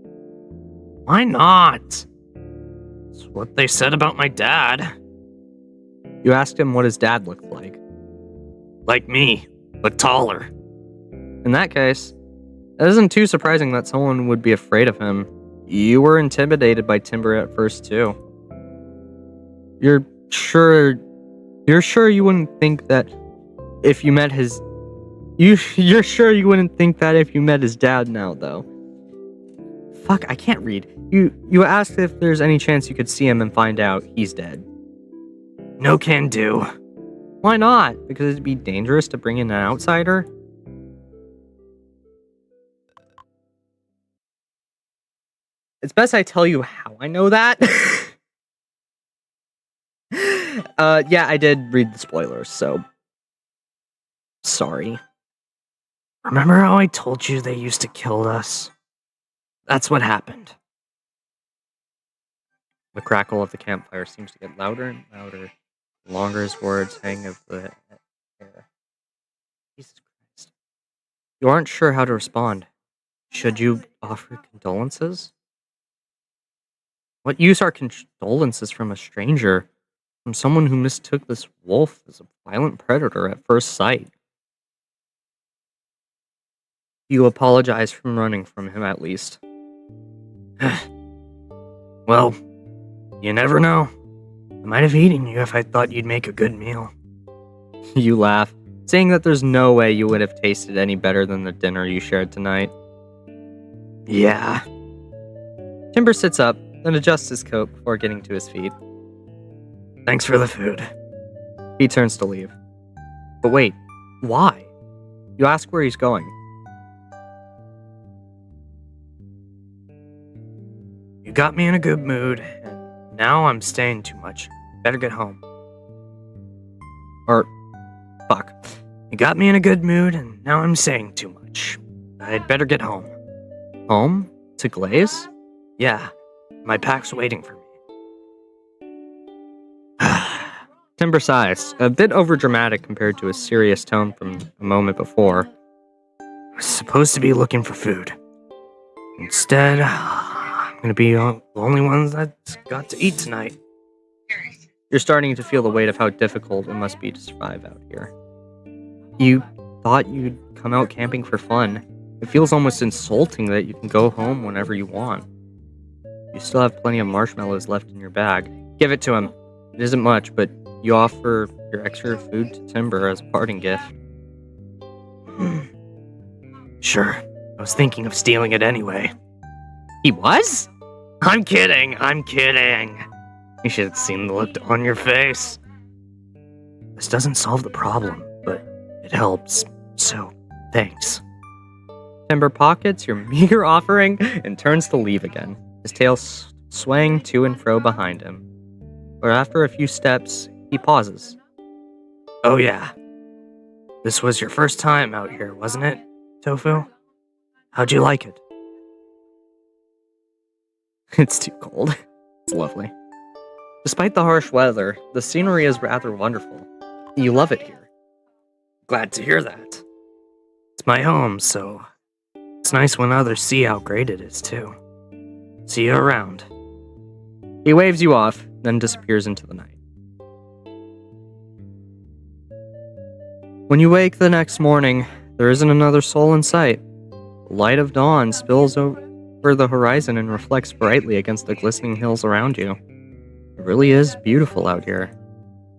Why not? It's what they said about my dad. You asked him what his dad looked like. Like me, but taller. In that case, it isn't too surprising that someone would be afraid of him. You were intimidated by Timber at first, too. You're sure you wouldn't think that if you met his... You're sure you wouldn't think that if you met his dad now, though. Fuck, I can't read. You asked if there's any chance you could see him and find out he's dead. No can do. Why not? Because it'd be dangerous to bring in an outsider? It's best I tell you how I know that. Yeah, I did read the spoilers, so... Sorry. Remember how I told you they used to kill us? That's what happened. The crackle of the campfire seems to get louder and louder, the longer his words hang of the air. Jesus Christ. You aren't sure how to respond. Should you offer condolences? What use are condolences from a stranger? From someone who mistook this wolf as a violent predator at first sight? You apologize for running from him, at least. Well, you never know. I might have eaten you if I thought you'd make a good meal. You laugh, saying that there's no way you would have tasted any better than the dinner you shared tonight. Yeah. Timber sits up, then adjusts his coat before getting to his feet. Thanks for the food. He turns to leave. But wait, why? You ask where he's going. You got me in a good mood, and now I'm staying too much. Better get home. Or, fuck. You got me in a good mood, and now I'm saying too much. I'd better get home. Home? To Glaze? Yeah. My pack's waiting for me. Timber sighs, a bit overdramatic compared to his serious tone from a moment before. I was supposed to be looking for food. Instead, I'm gonna be the only one that's got to eat tonight. You're starting to feel the weight of how difficult it must be to survive out here. You thought you'd come out camping for fun. It feels almost insulting that you can go home whenever you want. You still have plenty of marshmallows left in your bag. Give it to him. It isn't much, but you offer your extra food to Timber as a parting gift. Sure. I was thinking of stealing it anyway. He was? I'm kidding. You should have seen the look on your face. This doesn't solve the problem, but it helps. So, thanks. Timber pockets your meager offering and turns to leave again, his tail swaying to and fro behind him. But after a few steps, he pauses. Oh yeah. This was your first time out here, wasn't it? Tofu? How'd you like it? It's too cold. It's lovely. Despite the harsh weather, the scenery is rather wonderful. You love it here. Glad to hear that. It's my home, so it's nice when others see how great it is, too. See you around. He waves you off, then disappears into the night. When you wake the next morning, there isn't another soul in sight. The light of dawn spills over the horizon and reflects brightly against the glistening hills around you. It really is beautiful out here.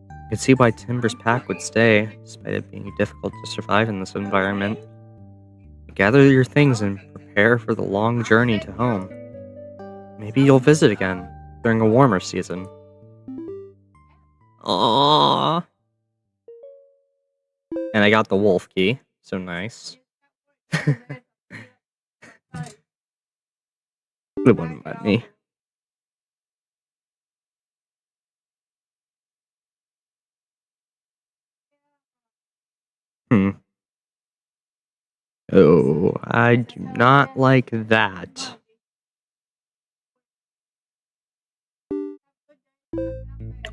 You can see why Timber's pack would stay, despite it being difficult to survive in this environment. Gather your things and prepare for the long journey to home. Maybe you'll visit again during a warmer season. Aww. And I got the wolf key, so nice. It wouldn't let me. Oh, I do not like that.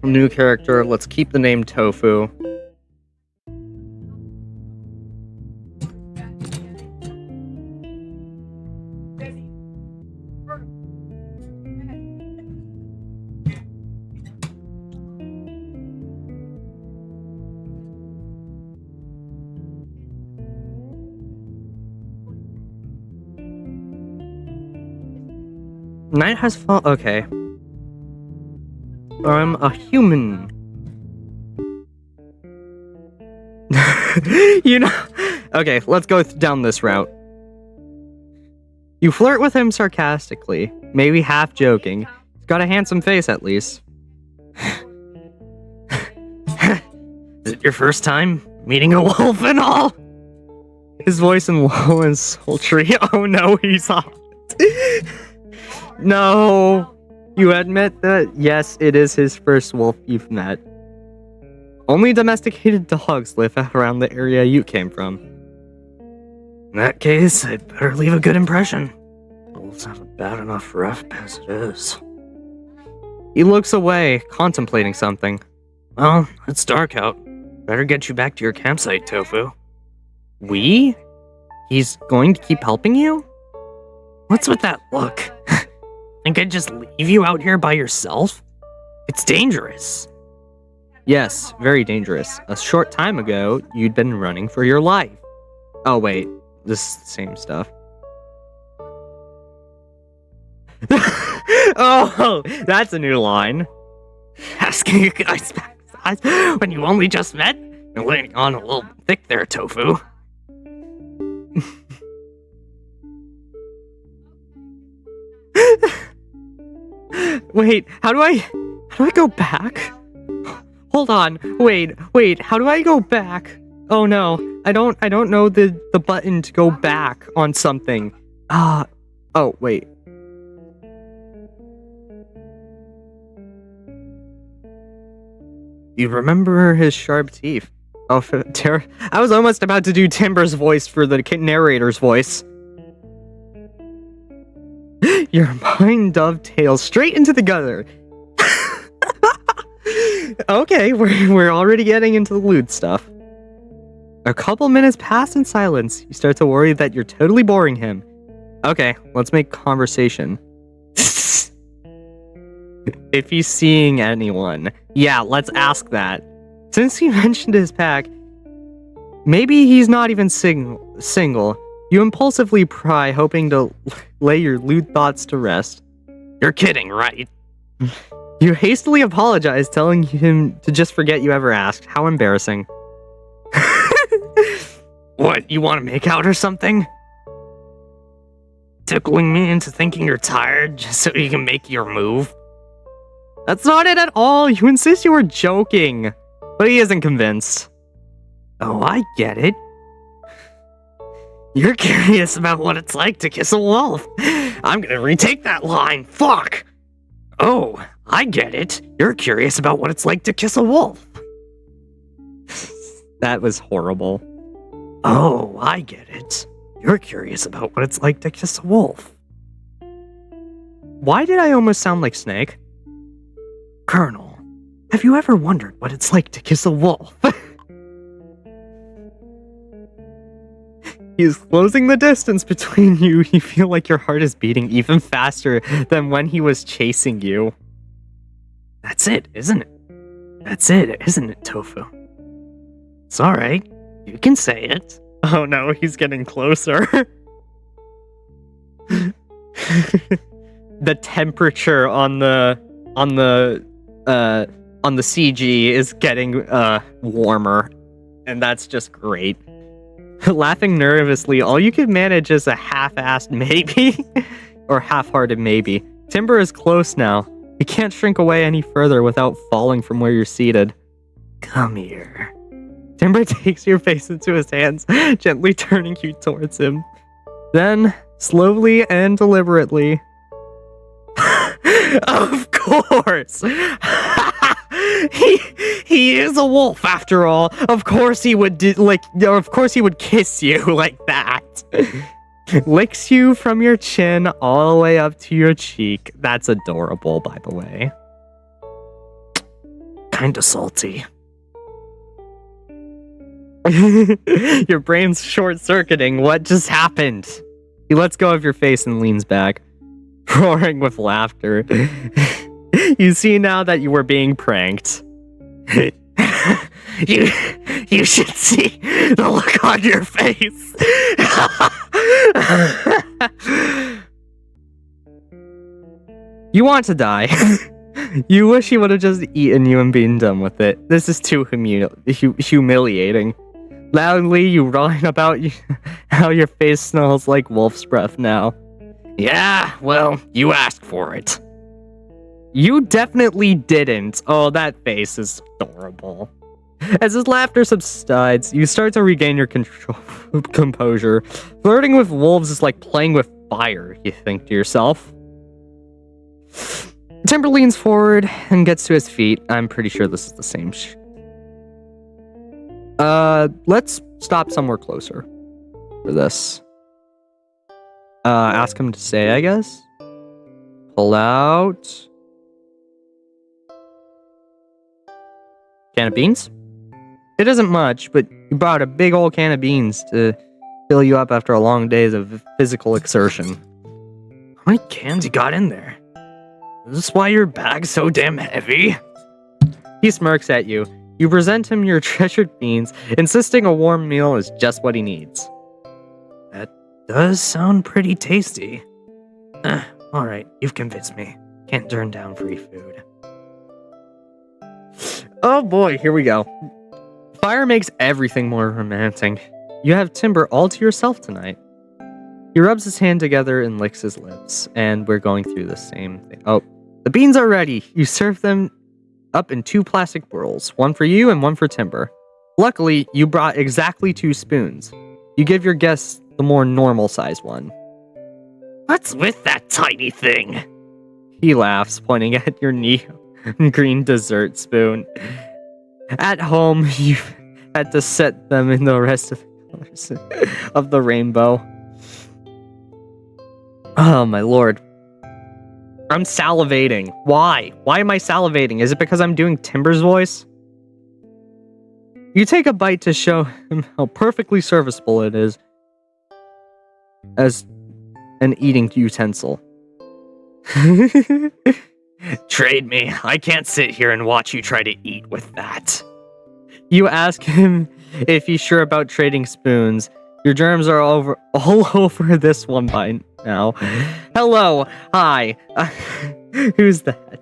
New character, let's keep the name Tofu. Night has fallen. Okay. I'm a human. You know. Okay, let's go down this route. You flirt with him sarcastically, maybe half joking. He's got a handsome face, at least. Is it your first time meeting a wolf and all? His voice in low and sultry. Oh no, he's hot. No. You admit that, yes, it is his first wolf you've met. Only domesticated dogs live around the area you came from. In that case, I'd better leave a good impression. Wolves have a bad enough rep as it is. He looks away, contemplating something. Well, it's dark out. Better get you back to your campsite, Tofu. We? He's going to keep helping you? What's with that look? Think I'd just leave you out here by yourself? It's dangerous. Yes, very dangerous. A short time ago, you'd been running for your life. Oh wait, this is the same stuff. Oh, that's a new line. Asking you guys back size when you only just met? You're laying on a little thick there, Tofu. Wait, how do I go back? Hold on, wait, how do I go back? Oh no, I don't know the button to go back on something. Oh wait. You remember his sharp teeth? Oh, I was almost about to do Timber's voice for the narrator's voice. Your mind dovetails straight into the gutter. Okay, we're already getting into the lewd stuff. A couple minutes pass in silence. You start to worry that you're totally boring him. Okay, let's make conversation. If he's seeing anyone. Yeah, let's ask that. Since he mentioned his pack, maybe he's not even single. You impulsively pry, hoping to lay your lewd thoughts to rest. You're kidding, right? You hastily apologize, telling him to just forget you ever asked. How embarrassing. What, you want to make out or something? Tickling me into thinking you're tired just so you can make your move? That's not it at all. You insist you were joking. But he isn't convinced. Oh, I get it. You're curious about what it's like to kiss a wolf. I'm gonna retake that line. Fuck. Oh, I get it. You're curious about what it's like to kiss a wolf. That was horrible. Oh, I get it. You're curious about what it's like to kiss a wolf. Why did I almost sound like Snake? Colonel, have you ever wondered what it's like to kiss a wolf? He's closing the distance between you. You feel like your heart is beating even faster than when he was chasing you. That's it, isn't it? That's it, isn't it, Tofu? It's alright. You can say it. Oh no, he's getting closer. The temperature on the CG is getting warmer, and that's just great. Laughing nervously, all you can manage is a half-assed maybe, or half-hearted maybe. Timber is close now. You can't shrink away any further without falling from where you're seated. Come here. Timber takes your face into his hands, gently turning you towards him. Then, slowly and deliberately... Of course! He is a wolf after all. Of course he would of course he would kiss you like that. Licks you from your chin all the way up to your cheek. That's adorable, by the way. Kinda salty. Your brain's short-circuiting. What just happened? He lets go of your face and leans back, roaring with laughter. You see now that you were being pranked. You should see the look on your face. You want to die. You wish he would have just eaten you and been done with it. This is too humiliating. Loudly, you whine about how your face smells like wolf's breath now. Yeah, well, you asked for it. You definitely didn't. Oh, that face is adorable. As his laughter subsides, you start to regain your composure. Flirting with wolves is like playing with fire, you think to yourself. Timber leans forward and gets to his feet. I'm pretty sure this is the same let's stop somewhere closer for this. Ask him to say, I guess. Pull out... can of beans? It isn't much, but you brought a big old can of beans to fill you up after a long days of physical exertion. How many cans you got in there? Is this why your bag's so damn heavy? He smirks at you. You present him your treasured beans, insisting a warm meal is just what he needs. That does sound pretty tasty. Alright, you've convinced me. Can't turn down free food. Oh boy, here we go. Fire makes everything more romantic. You have Timber all to yourself tonight. He rubs his hand together and licks his lips, and we're going through the same thing. Oh, the beans are ready. You serve them up in 2 plastic bowls, one for you and one for Timber. Luckily, you brought exactly 2 spoons. You give your guests the more normal-sized one. What's with that tiny thing? He laughs, pointing at your green dessert spoon. At home, you had to set them in the rest of the colors of the rainbow. Oh my lord. I'm salivating. Why? Why am I salivating? Is it because I'm doing Timber's voice? You take a bite to show him how perfectly serviceable it is as an eating utensil. Trade me. I can't sit here and watch you try to eat with that. You ask him if he's sure about trading spoons. Your germs are all over this one by now. Hello. Hi. Who's that?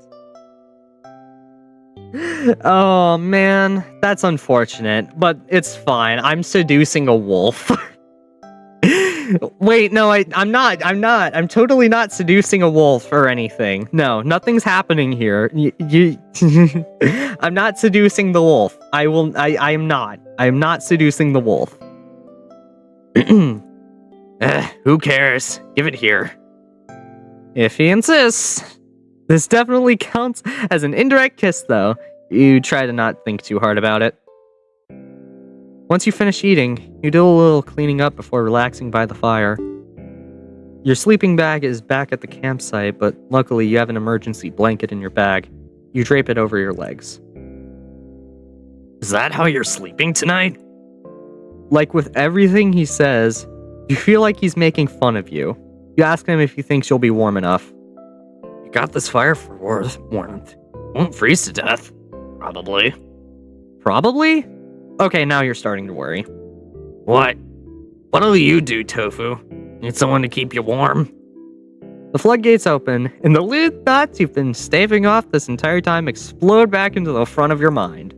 Oh, man. That's unfortunate, but it's fine. I'm seducing a wolf. Wait, no, I'm not. I'm totally not seducing a wolf or anything. No, nothing's happening here. I'm not seducing the wolf. I am not. I am not seducing the wolf. Who cares? Give it here. If he insists. This definitely counts as an indirect kiss, though. You try to not think too hard about it. Once you finish eating, you do a little cleaning up before relaxing by the fire. Your sleeping bag is back at the campsite, but luckily you have an emergency blanket in your bag. You drape it over your legs. Is that how you're sleeping tonight? Like with everything he says, you feel like he's making fun of you. You ask him if he thinks you'll be warm enough. You got this fire for warmth. Won't freeze to death. Probably. Probably? Okay, now you're starting to worry. What? What'll you do, Tofu? Need someone to keep you warm? The floodgates open, and the weird thoughts you've been staving off this entire time explode back into the front of your mind.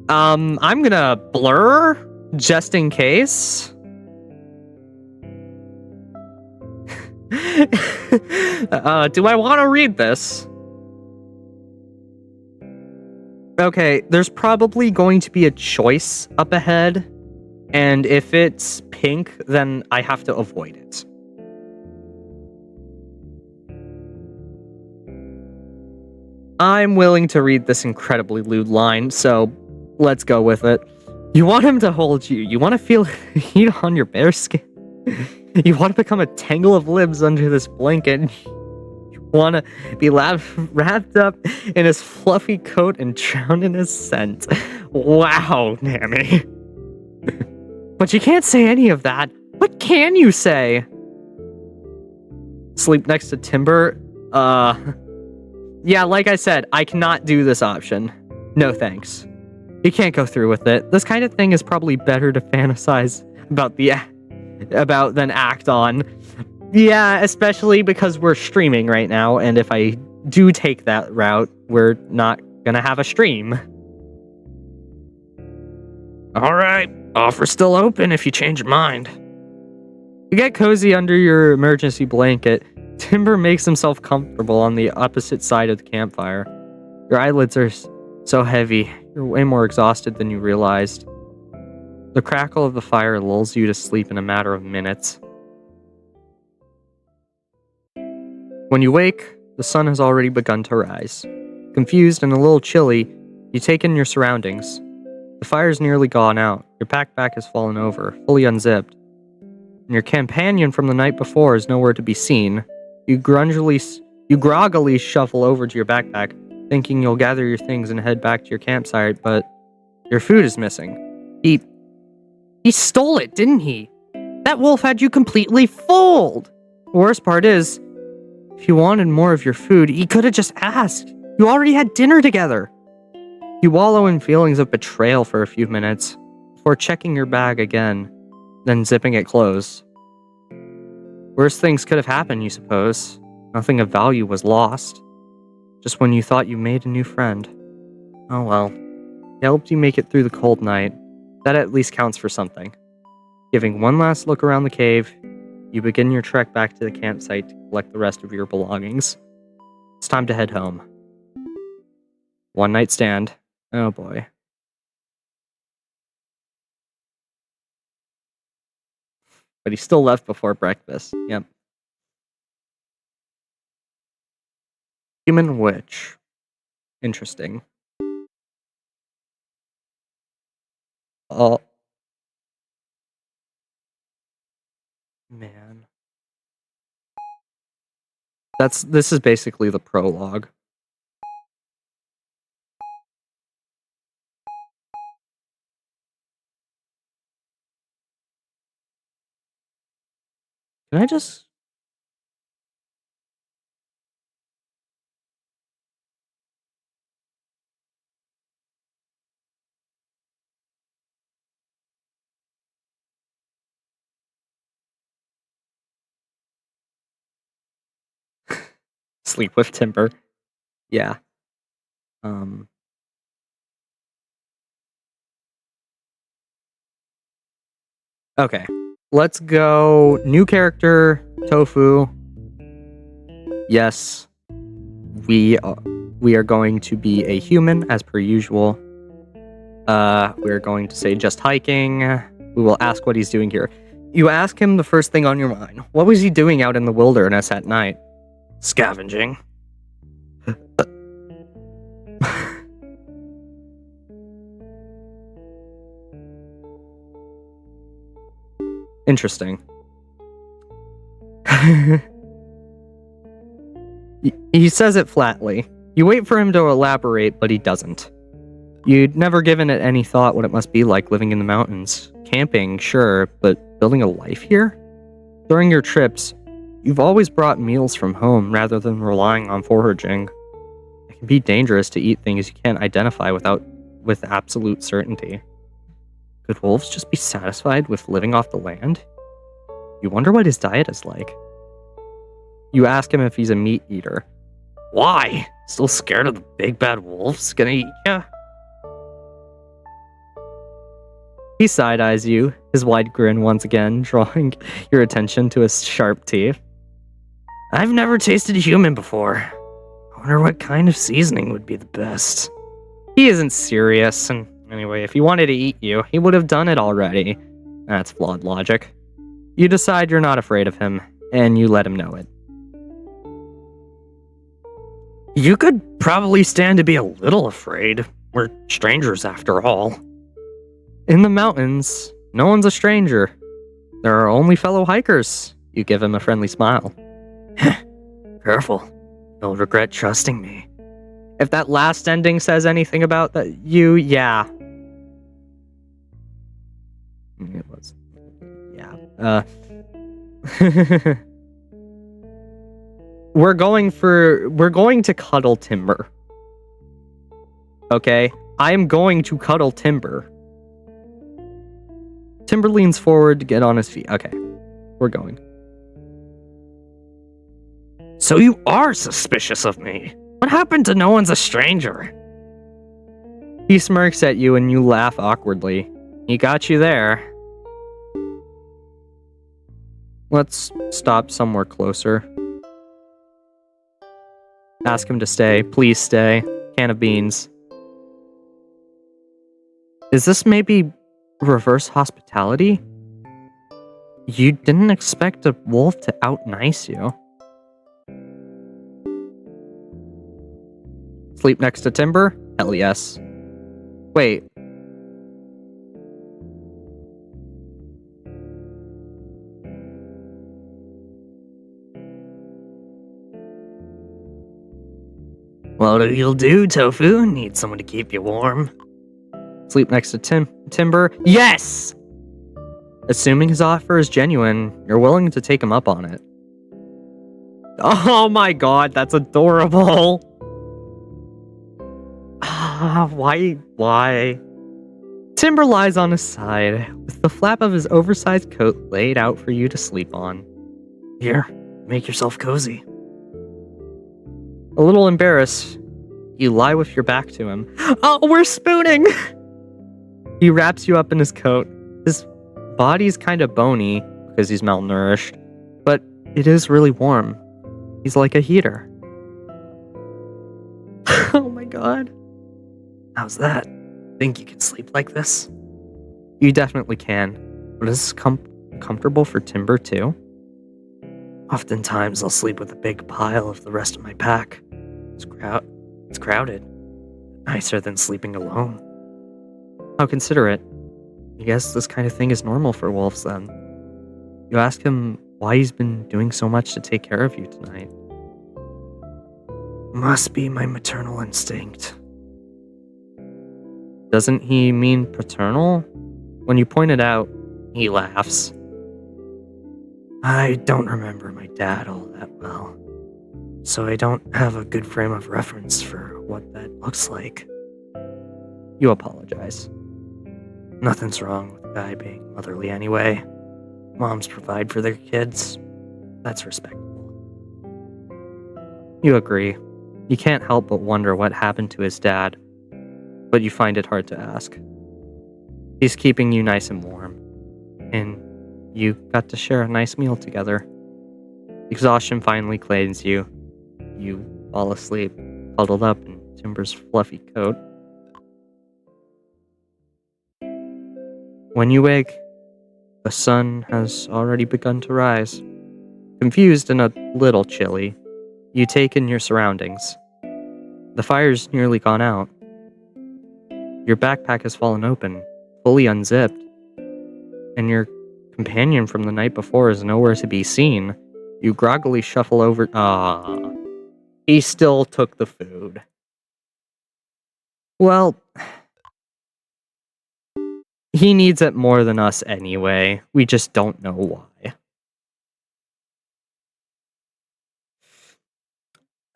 I'm gonna blur, just in case. Do I want to read this? Okay, there's probably going to be a choice up ahead, and if it's pink, then I have to avoid it. I'm willing to read this incredibly lewd line, so let's go with it. You want him to hold you. You want to feel heat on your bare skin. You want to become a tangle of limbs under this blanket. You want to be wrapped up in his fluffy coat and drowned in his scent. Wow, Nami. But you can't say any of that. What can you say? Sleep next to Timber? Yeah, like I said, I cannot do this option. No thanks. You can't go through with it. This kind of thing is probably better to fantasize about than act on. Yeah, especially because we're streaming right now, and if I do take that route, we're not gonna have a stream. Alright, offer's still open if you change your mind. You get cozy under your emergency blanket. Timber makes himself comfortable on the opposite side of the campfire. Your eyelids are so heavy, you're way more exhausted than you realized. The crackle of the fire lulls you to sleep in a matter of minutes. When you wake, the sun has already begun to rise. Confused and a little chilly, you take in your surroundings. The fire's nearly gone out. Your backpack has fallen over, fully unzipped. And your companion from the night before is nowhere to be seen. You groggily shuffle over to your backpack, thinking you'll gather your things and head back to your campsite, but your food is missing. He stole it, didn't he? That wolf had you completely fooled! The worst part is, if you wanted more of your food, he could have just asked. You already had dinner together. You wallow in feelings of betrayal for a few minutes, before checking your bag again, then zipping it closed. Worse things could have happened, you suppose. Nothing of value was lost. Just when you thought you made a new friend. Oh well. It helped you make it through the cold night. That at least counts for something. Giving one last look around the cave, you begin your trek back to the campsite to collect the rest of your belongings. It's time to head home. One night stand. Oh boy. But he still left before breakfast. Yep. Human witch. Interesting. Oh. Man. This is basically the prologue. Can I just... sleep with Timber? Yeah. Okay. Let's go. New character, Tofu. Yes. We are going to be a human, as per usual. We're going to say just hiking. We will ask what he's doing here. You ask him the first thing on your mind. What was he doing out in the wilderness at night? Scavenging. Interesting. He says it flatly. You wait for him to elaborate, but he doesn't. You'd never given it any thought what it must be like living in the mountains. Camping, sure, but building a life here? During your trips, you've always brought meals from home rather than relying on foraging. It can be dangerous to eat things you can't identify with absolute certainty. Could wolves just be satisfied with living off the land? You wonder what his diet is like. You ask him if he's a meat eater. Why? Still scared of the big bad wolves gonna eat ya? He side-eyes you, his wide grin once again drawing your attention to his sharp teeth. I've never tasted a human before. I wonder what kind of seasoning would be the best. He isn't serious, and anyway, if he wanted to eat you, he would have done it already. That's flawed logic. You decide you're not afraid of him, and you let him know it. You could probably stand to be a little afraid. We're strangers after all. In the mountains, no one's a stranger. There are only fellow hikers. You give him a friendly smile. Careful. You'll regret trusting me. If that last ending says anything about that, yeah. It was. Yeah. We're going to cuddle Timber. Okay? I am going to cuddle Timber. Timber leans forward to get on his feet. Okay. We're going. So you are suspicious of me. What happened to no one's a stranger? He smirks at you and you laugh awkwardly. He got you there. Let's stop somewhere closer. Ask him to stay. Please stay. Can of beans. Is this maybe reverse hospitality? You didn't expect a wolf to out-nice you. Sleep next to Timber? Hell yes. Wait. What you'll do, Tofu? Need someone to keep you warm? Sleep next to Timber? Yes! Assuming his offer is genuine, you're willing to take him up on it. Oh my god, that's adorable! Why? Timber lies on his side, with the flap of his oversized coat laid out for you to sleep on. Here, make yourself cozy. A little embarrassed, you lie with your back to him. Oh, we're spooning! He wraps you up in his coat. His body's kind of bony because he's malnourished, but it is really warm. He's like a heater. Oh my god. How's that? Think you can sleep like this? You definitely can. But is this comfortable for Timber too? Oftentimes I'll sleep with a big pile of the rest of my pack. It's crowded. Nicer than sleeping alone. How considerate. I guess this kind of thing is normal for wolves then. You ask him why he's been doing so much to take care of you tonight. Must be my maternal instinct. Doesn't he mean paternal? When you point it out, he laughs. I don't remember my dad all that well, so I don't have a good frame of reference for what that looks like. You apologize. Nothing's wrong with a guy being motherly anyway. Moms provide for their kids. That's respectable. You agree. You can't help but wonder what happened to his dad, but you find it hard to ask. He's keeping you nice and warm, and you got to share a nice meal together. Exhaustion finally claims you. You fall asleep, huddled up in Timber's fluffy coat. When you wake, the sun has already begun to rise. Confused and a little chilly, you take in your surroundings. The fire's nearly gone out. Your backpack has fallen open, fully unzipped, and you're companion from the night before is nowhere to be seen. You groggily shuffle over. He still took the food. Well, he needs it more than us anyway. We just don't know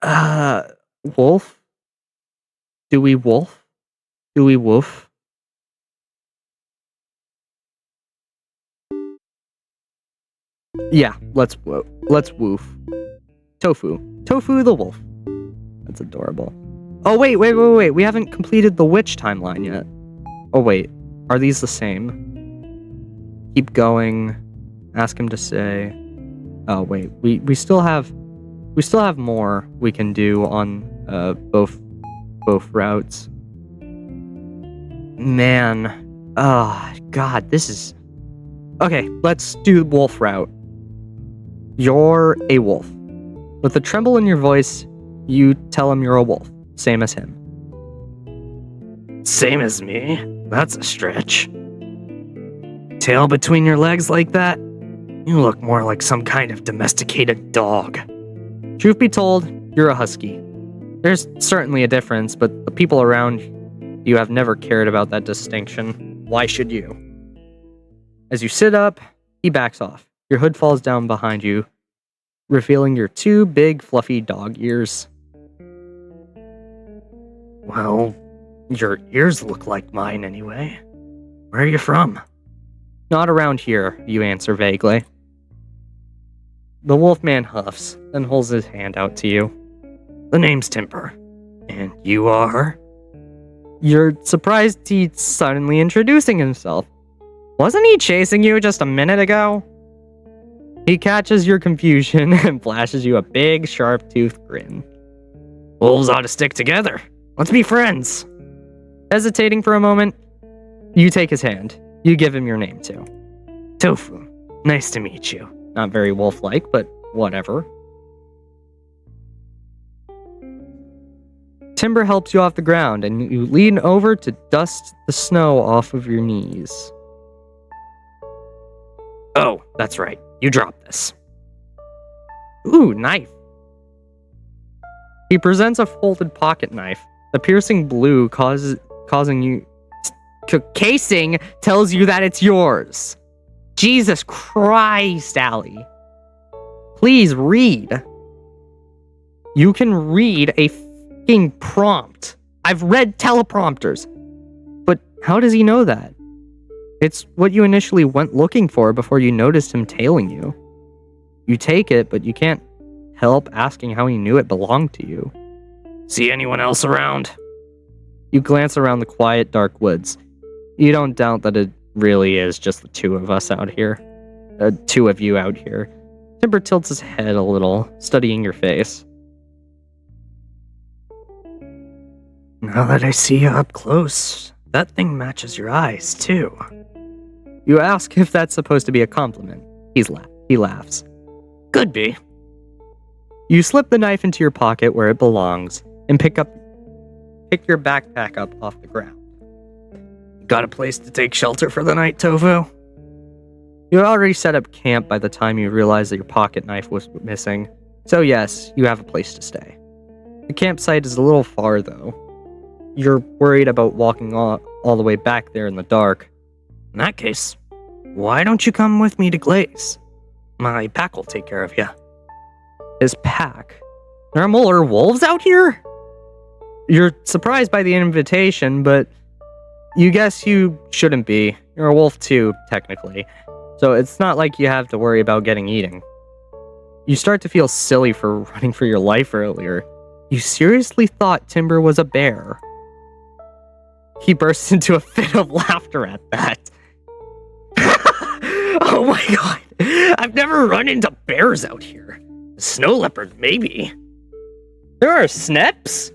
why. Wolf? Do we wolf? Do we woof? Yeah, let's woof. Tofu. Tofu the wolf. That's adorable. Oh, wait. We haven't completed the witch timeline yet. Oh, wait. Are these the same? Keep going. Ask him to say. Oh, wait. We still have more we can do on both routes. Man. Oh, God, this is... Okay, let's do wolf route. You're a wolf. With a tremble in your voice, you tell him you're a wolf. Same as him. Same as me? That's a stretch. Tail between your legs like that? You look more like some kind of domesticated dog. Truth be told, you're a husky. There's certainly a difference, but the people around you have never cared about that distinction. Why should you? As you sit up, he backs off. Your hood falls down behind you, revealing your two big, fluffy dog ears. Well, your ears look like mine anyway. Where are you from? Not around here, you answer vaguely. The wolfman huffs, then holds his hand out to you. The name's Timber. And you are? You're surprised he's suddenly introducing himself. Wasn't he chasing you just a minute ago? He catches your confusion and flashes you a big, sharp-toothed grin. Wolves ought to stick together. Let's be friends. Hesitating for a moment, you take his hand. You give him your name, too. Tofu. Nice to meet you. Not very wolf-like, but whatever. Timber helps you off the ground, and you lean over to dust the snow off of your knees. Oh, that's right. You dropped this. Ooh, knife. He presents a folded pocket knife. The piercing blue causing you... Casing tells you that it's yours. Jesus Christ, Allie. Please read. You can read a fucking prompt. I've read teleprompters. But how does he know that? It's what you initially went looking for before you noticed him tailing you. You take it, but you can't help asking how he knew it belonged to you. See anyone else around? You glance around the quiet, dark woods. You don't doubt that it really is just the two of us out here. Two of you out here. Timber tilts his head a little, studying your face. Now that I see you up close, that thing matches your eyes, too. You ask if that's supposed to be a compliment. He laughs. Could be. You slip the knife into your pocket where it belongs, and pick your backpack up off the ground. Got a place to take shelter for the night, Tofu? You had already set up camp by the time you realized that your pocket knife was missing, so yes, you have a place to stay. The campsite is a little far, though. You're worried about walking all the way back there in the dark. In that case, why don't you come with me to Glaze? My pack will take care of you. His pack? There are more wolves out here? You're surprised by the invitation, but you guess you shouldn't be. You're a wolf too, technically. So it's not like you have to worry about getting eaten. You start to feel silly for running for your life earlier. You seriously thought Timber was a bear. He bursts into a fit of laughter at that. Oh my god. I've never run into bears out here. Snow leopard, maybe. There are sneps?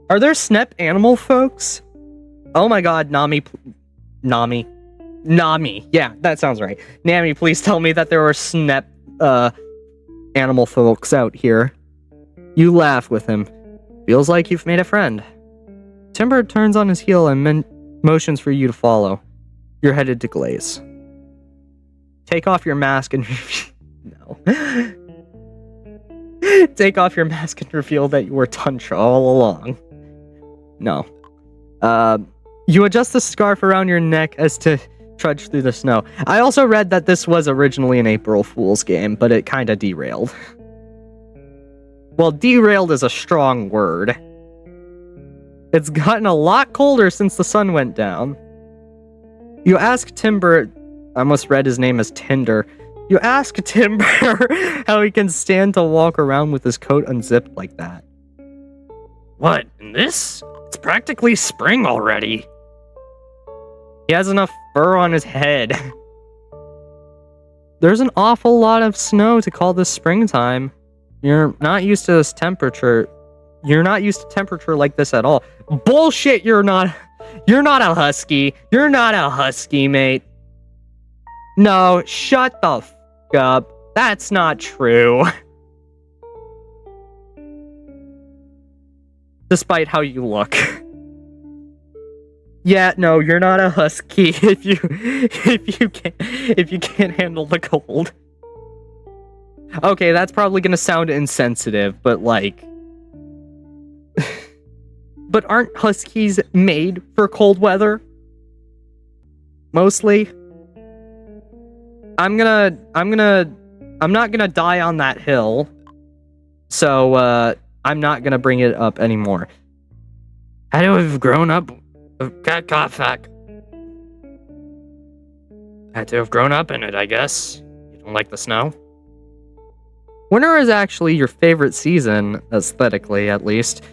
Are there snep animal folks? Oh my god, Nami. Yeah, that sounds right. Nami, please tell me that there are snep, animal folks out here. You laugh with him. Feels like you've made a friend. Timber turns on his heel and motions for you to follow. You're headed to Glaze. Take off your mask and no. Take off your mask and reveal that you were Tuntra all along. No. You adjust the scarf around your neck as to trudge through the snow. I also read that this was originally an April Fool's game, but it kind of derailed. Well, derailed is a strong word. It's gotten a lot colder since the sun went down. You ask Timber, I almost read his name as Tinder. You ask Timber how he can stand to walk around with his coat unzipped like that. What, in this? It's practically spring already. He has enough fur on his head. There's an awful lot of snow to call this springtime. You're not used to this temperature. You're not used to temperature like this at all. Bullshit, you're not a husky. You're not a husky, mate. No, shut the f*** up. That's not true. Despite how you look. Yeah, no, you're not a husky if you can't handle the cold. Okay, that's probably gonna sound insensitive, but like... But aren't huskies made for cold weather? Mostly? I'm not gonna die on that hill. So, I'm not gonna bring it up anymore. Had to have grown up... Got fuck. Had to have grown up in it, I guess. You don't like the snow? Winter is actually your favorite season, aesthetically at least.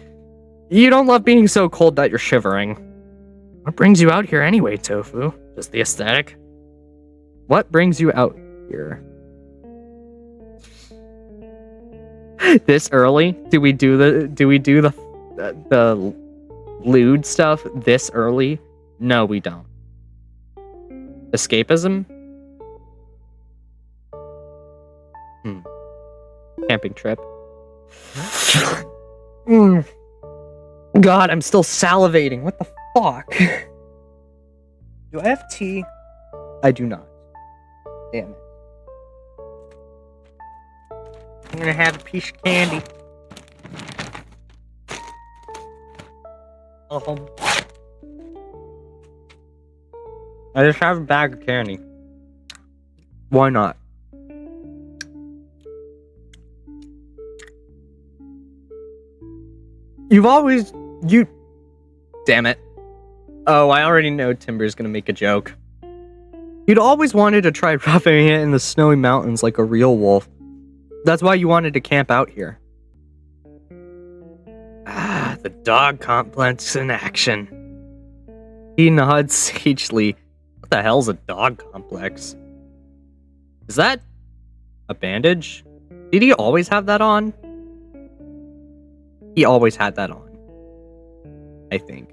You don't love being so cold that you're shivering. What brings you out here anyway, Tofu? Just the aesthetic? What brings you out here? This early? Do we do the lewd stuff this early? No, we don't. Escapism? Camping trip. God, I'm still salivating. What the fuck? Do I have tea? I do not. Damn it. I'm gonna have a piece of candy. I just have a bag of candy. Why not? Damn it. Oh, I already know Timber's gonna make a joke. You'd always wanted to try roughing it in the snowy mountains like a real wolf. That's why you wanted to camp out here. Ah, the dog complex in action. He nods sagely. What the hell's a dog complex? Is that a bandage? Did he always have that on? He always had that on. I think.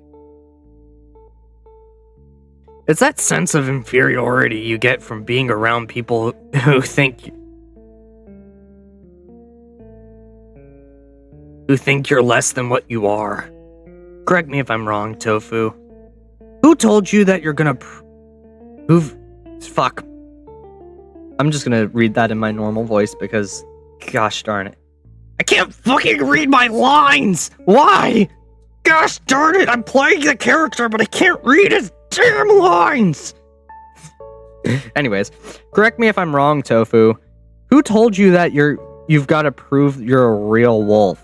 It's that sense of inferiority you get from being around people who think you're less than what you are. Correct me if I'm wrong, Tofu. Who told you that you're gonna fuck. I'm just gonna read that in my normal voice because, gosh darn it. I can't fucking read my lines! Why? Gosh darn it, I'm playing the character, but I can't read his damn lines! Anyways, correct me if I'm wrong, Tofu. Who told you that you've got to prove you're a real wolf?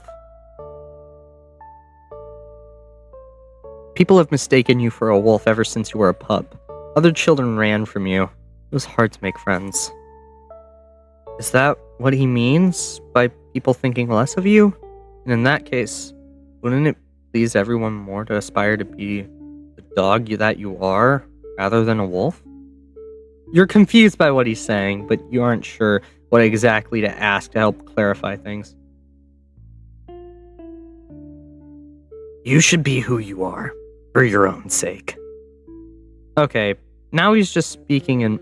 People have mistaken you for a wolf ever since you were a pup. Other children ran from you. It was hard to make friends. Is that what he means by people thinking less of you? And in that case, wouldn't it please everyone more to aspire to be the dog that you are, rather than a wolf? You're confused by what he's saying, but you aren't sure what exactly to ask to help clarify things. You should be who you are, for your own sake. Okay, now he's just speaking in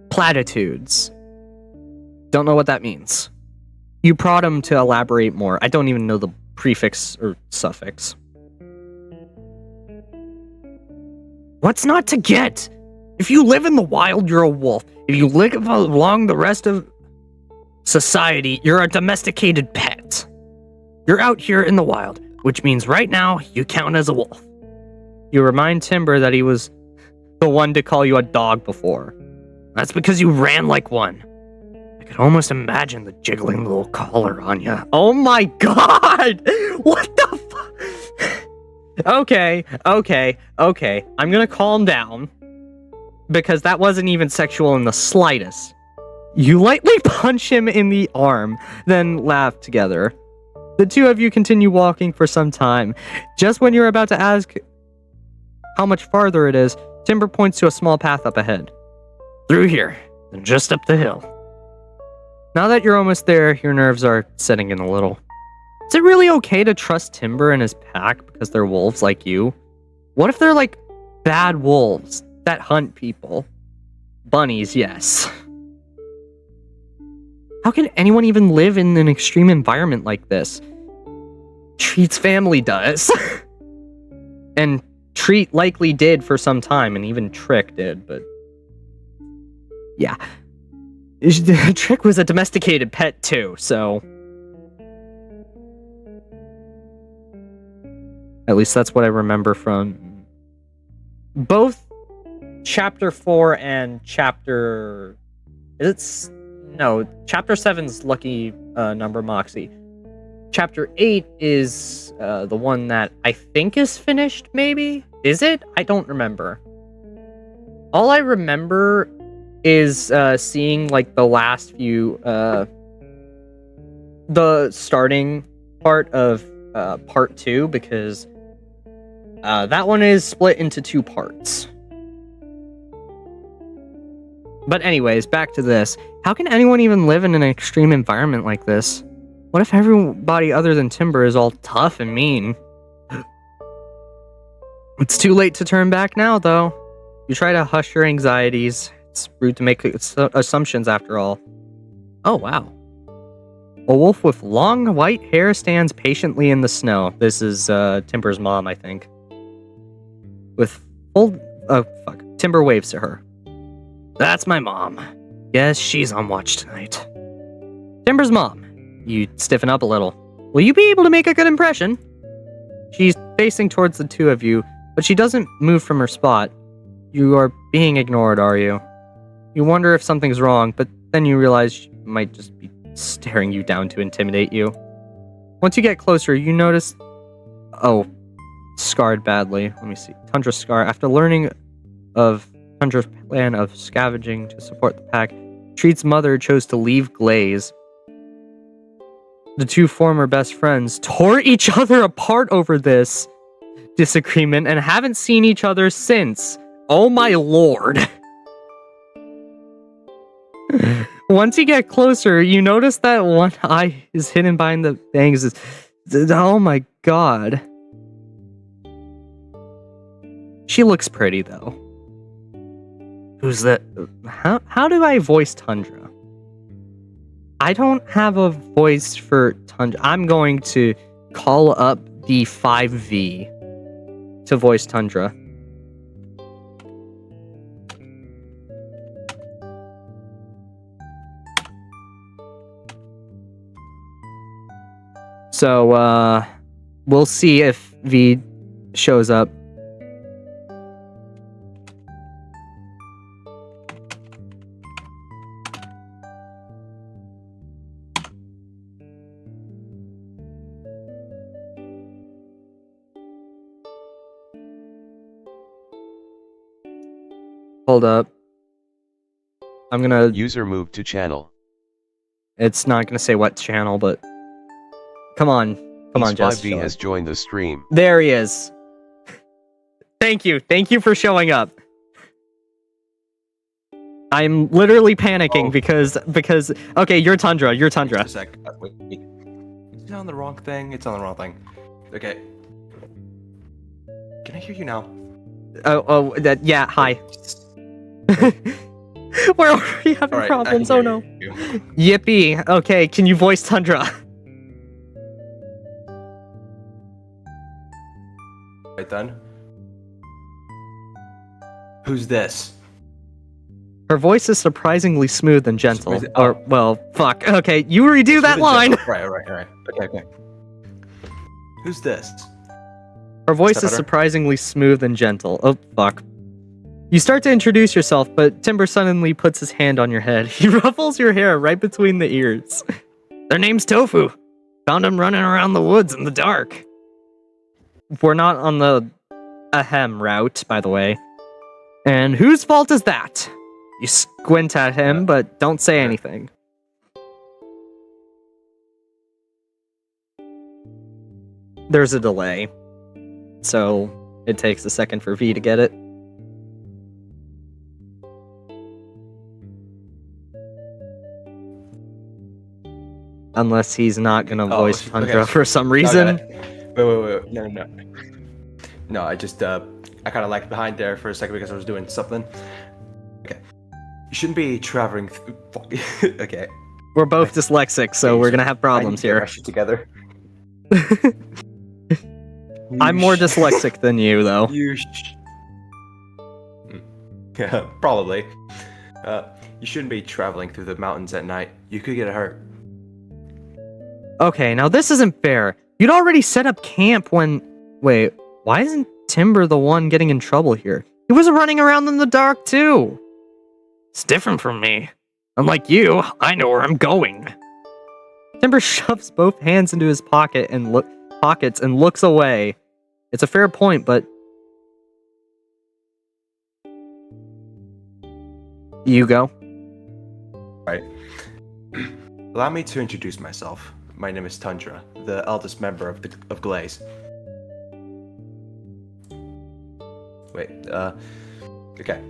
platitudes. Don't know what that means. You prod him to elaborate more. I don't even know the prefix or suffix. What's not to get? If you live in the wild, you're a wolf. If you live along the rest of society, you're a domesticated pet. You're out here in the wild, which means right now you count as a wolf. You remind Timber that he was the one to call you a dog before. That's because you ran like one. I could almost imagine the jiggling little collar on you. Oh my god! What the fuck? Okay. I'm gonna calm down. Because that wasn't even sexual in the slightest. You lightly punch him in the arm, then laugh together. The two of you continue walking for some time. Just when you're about to ask how much farther it is, Timber points to a small path up ahead. Through here, and just up the hill. Now that you're almost there, your nerves are setting in a little. Is it really okay to trust Timber and his pack because they're wolves like you? What if they're like bad wolves that hunt people? Bunnies, yes. How can anyone even live in an extreme environment like this? Treat's family does. And Treat likely did for some time, and even Trick did, but... yeah. Trick was a domesticated pet too, so... at least that's what I remember from... both Chapter 4 and Chapter... no, Chapter 7's lucky number, Moxie. Chapter 8 is the one that I think is finished, maybe? Is it? I don't remember. All I remember is seeing, like, the last few... the starting part of Part 2, because that one is split into 2 parts. But anyways, back to this. How can anyone even live in an extreme environment like this? What if everybody other than Timber is all tough and mean? It's too late to turn back now, though. You try to hush your anxieties. It's rude to make assumptions after all. Oh, wow. A wolf with long white hair stands patiently in the snow. This is Timber's mom, I think. With full... oh, fuck. Timber waves to her. That's my mom. Yes, she's on watch tonight. Timber's mom. You stiffen up a little. Will you be able to make a good impression? She's facing towards the two of you, but she doesn't move from her spot. You are being ignored, are you? You wonder if something's wrong, but then you realize she might just be staring you down to intimidate you. Once you get closer, you notice... oh, scarred badly. Let me see. Tundra's scar. After learning of Tundra's plan of scavenging to support the pack, Treat's mother chose to leave Glaze. The two former best friends tore each other apart over this disagreement and haven't seen each other since. Oh my lord. Once you get closer, you notice that one eye is hidden behind the bangs. Oh my god. She looks pretty though. Who's that? How do I voice Tundra? I don't have a voice for Tundra. I'm going to call up the 5V to voice Tundra. So, we'll see if V shows up. Hold up. I'm gonna... User moved to channel. It's not gonna say what channel, but... Come on. Come on, Jess. 5V has joined the stream. There he is. Thank you. Thank you for showing up. I'm literally panicking because... Okay, you're Tundra. You're Tundra. Just a sec. Wait. It's on the wrong thing. It's on the wrong thing. Okay. Can I hear you now? Yeah, hi. Where are we having problems? Oh no. Yippee. Okay, can you voice Tundra? Right then. Who's this? Her voice is surprisingly smooth and gentle. Is it- oh. Or, well, fuck. Okay, you redo that line. Right. Okay. Who's this? Her voice that is better? surprisingly smooth and gentle. Oh, fuck. You start to introduce yourself, but Timber suddenly puts his hand on your head. He ruffles your hair right between the ears. Their name's Tofu. Found him running around the woods in the dark. We're not on the ahem route, by the way. And whose fault is that? You squint at him, but don't say anything. There's a delay, so it takes a second for V to get it. Unless he's not gonna voice Tundra for some reason. Okay. Wait. No. No, I just, I kind of lagged behind there for a second because I was doing something. Okay. You shouldn't be traveling Okay. We're both dyslexic, so we're gonna have problems here. Together. I'm more dyslexic than you, though. Yeah, probably. You shouldn't be traveling through the mountains at night. You could get hurt. Okay, now this isn't fair. You'd already set up camp when... Wait, why isn't Timber the one getting in trouble here? He was running around in the dark, too. It's different from me. Unlike you, I know where I'm going. Timber shoves both hands into his pockets and looks away. It's a fair point, but... You go. Right. Allow me to introduce myself. My name is Tundra, the eldest member of Glaze. Wait, okay.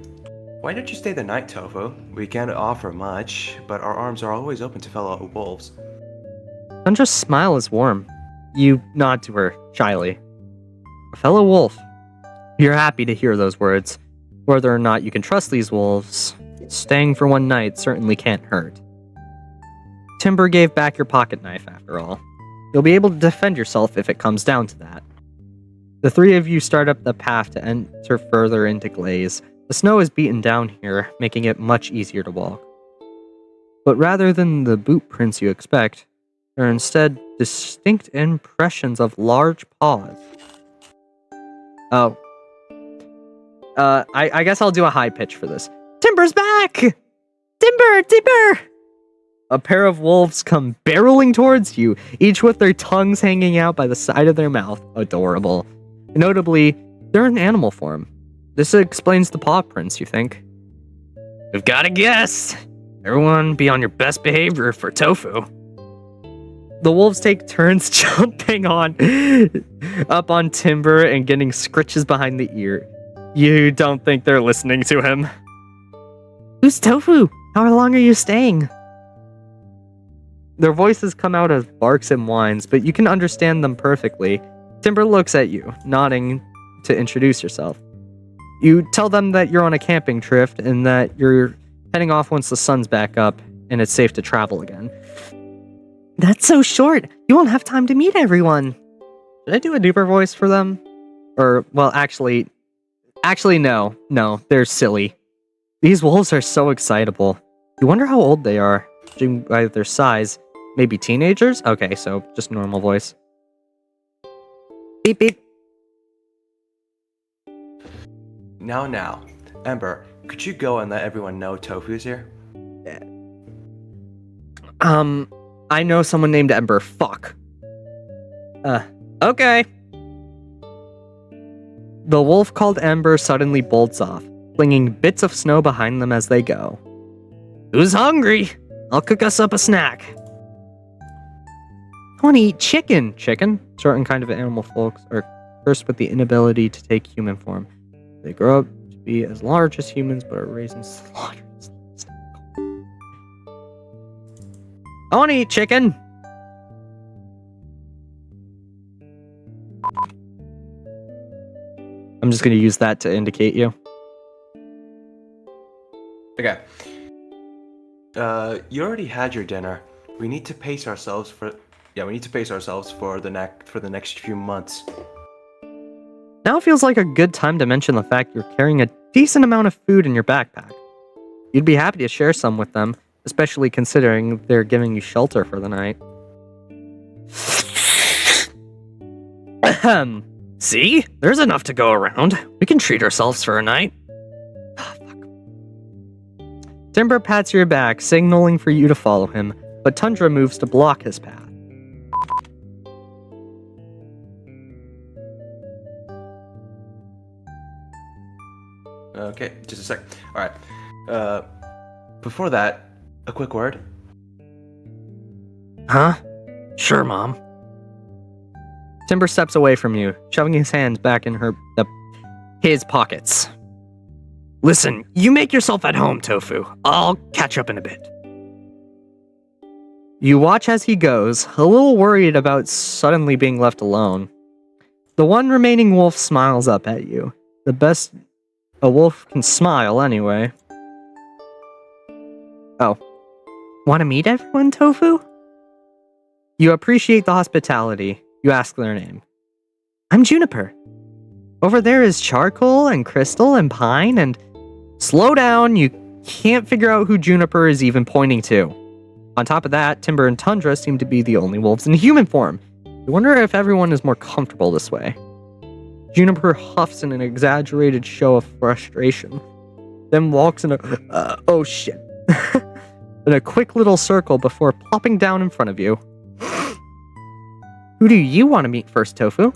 Why don't you stay the night, Tofu? We can't offer much, but our arms are always open to fellow wolves. Tundra's smile is warm. You nod to her, shyly. A fellow wolf. You're happy to hear those words. Whether or not you can trust these wolves, staying for one night certainly can't hurt. Timber gave back your pocket knife, after all. You'll be able to defend yourself if it comes down to that. The three of you start up the path to enter further into Glaze. The snow is beaten down here, making it much easier to walk. But rather than the boot prints you expect, there are instead distinct impressions of large paws. Oh. I guess I'll do a high pitch for this. Timber's back! Timber! A pair of wolves come barreling towards you, each with their tongues hanging out by the side of their mouth. Adorable. Notably, they're in animal form. This explains the paw prints, you think? We've got a guest! Everyone be on your best behavior for Tofu. The wolves take turns jumping up on Timber and getting scritches behind the ear. You don't think they're listening to him. Who's Tofu? How long are you staying? Their voices come out as barks and whines, but you can understand them perfectly. Timber looks at you, nodding to introduce yourself. You tell them that you're on a camping trip and that you're heading off once the sun's back up and it's safe to travel again. That's so short. You won't have time to meet everyone. Should I do a deeper voice for them? Or, well, actually, no. No, they're silly. These wolves are so excitable. You wonder how old they are, judging by their size. Maybe teenagers? Okay, so just normal voice. Beep, beep. Now. Ember, could you go and let everyone know Tofu's here? I know someone named Ember. Fuck. Okay. The wolf called Ember suddenly bolts off, flinging bits of snow behind them as they go. Who's hungry? I'll cook us up a snack. I want to eat chicken. Chicken? Certain kind of animal folks are cursed with the inability to take human form. They grow up to be as large as humans, but are raised in slaughter. I want to eat chicken. I'm just going to use that to indicate you. Okay. You already had your dinner. We need to pace ourselves for the next few months. Now feels like a good time to mention the fact you're carrying a decent amount of food in your backpack. You'd be happy to share some with them, especially considering they're giving you shelter for the night. Ahem. See? There's enough to go around. We can treat ourselves for a night. Ah, fuck. Timber pats your back, signaling for you to follow him, but Tundra moves to block his path. Okay, just a sec. Alright. Before that, a quick word. Huh? Sure, Mom. Timber steps away from you, shoving his hands back in his pockets. Listen, you make yourself at home, Tofu. I'll catch up in a bit. You watch as he goes, a little worried about suddenly being left alone. The one remaining wolf smiles up at you. The best a wolf can smile, anyway. Oh. Want to meet everyone, Tofu? You appreciate the hospitality. You ask their name. I'm Juniper. Over there is Charcoal and Crystal and Pine and... Slow down, you can't figure out who Juniper is even pointing to. On top of that, Timber and Tundra seem to be the only wolves in human form. You wonder if everyone is more comfortable this way. Juniper huffs in an exaggerated show of frustration, then walks in a... oh shit. in a quick little circle before plopping down in front of you. Who do you want to meet first, Tofu?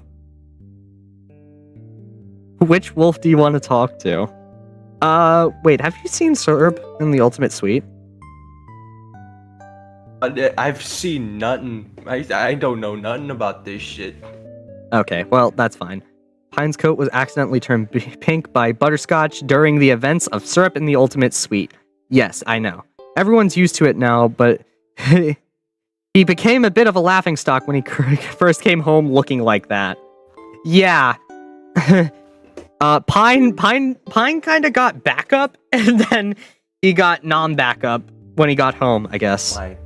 Which wolf do you want to talk to? Wait, have you seen Syrup in the Ultimate Suite? I've seen nothing. I don't know nothing about this shit. Okay, well, that's fine. Pine's coat was accidentally turned pink by Butterscotch during the events of Syrup in the Ultimate Suite. Yes, I know. Everyone's used to it now, but he became a bit of a laughingstock when he first came home looking like that. Yeah. Pine kind of got backup, and then he got non-backup when he got home, I guess. Why?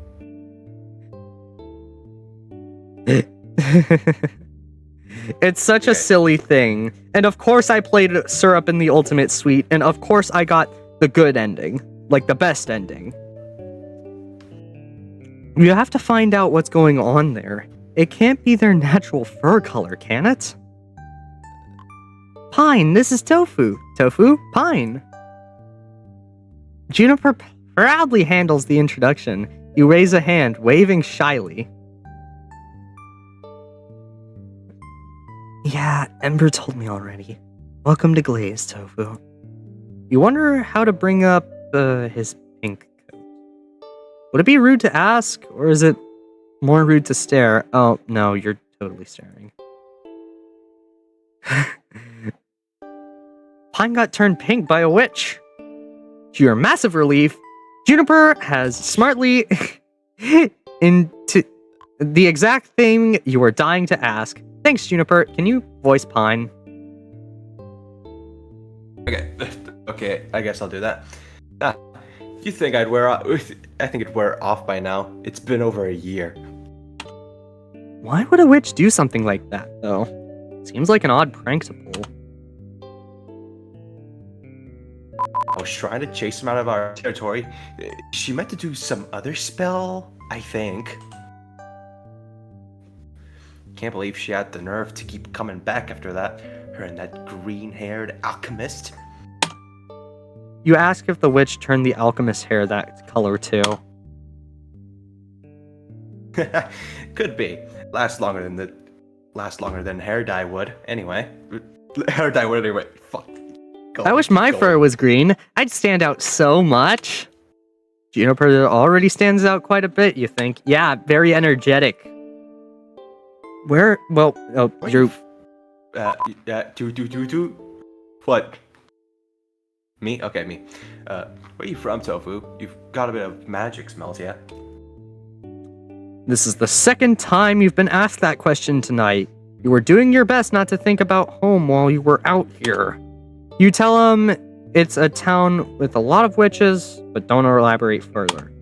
It's such a silly thing. And of course I played Syrup in the Ultimate Suite, and of course I got the good ending. Like the best ending. You have to find out what's going on there. It can't be their natural fur color, can it? Pine, this is Tofu. Tofu, Pine. Juniper proudly handles the introduction. You raise a hand, waving shyly. Yeah, Ember told me already. Welcome to Glaze, Tofu. You wonder how to bring up his pink coat. Would it be rude to ask, or is it more rude to stare? Oh, no, you're totally staring. Pine got turned pink by a witch. To your massive relief, Juniper has smartly into the exact thing you were dying to ask. Thanks, Juniper. Can you voice Pine? Okay, I guess I'll do that. You think I'd wear off? I think it'd wear off by now. It's been over a year. Why would a witch do something like that, though? Seems like an odd prank to pull. I was trying to chase him out of our territory. She meant to do some other spell, I think. Can't believe she had the nerve to keep coming back after that. Her and that green-haired alchemist. You ask if the witch turned the alchemist's hair that color too. Could be. Lasts longer than hair dye would. Anyway, hair dye would anyway. Fuck. I wish my fur was green. I'd stand out so much. Juniper already stands out quite a bit, you think? Yeah, very energetic. Where? Well, oh, you're... What? Me? Okay, me. Where are you from, Tofu? You've got a bit of magic smells, yeah? This is the second time you've been asked that question tonight. You were doing your best not to think about home while you were out here. You tell him it's a town with a lot of witches, but don't elaborate further.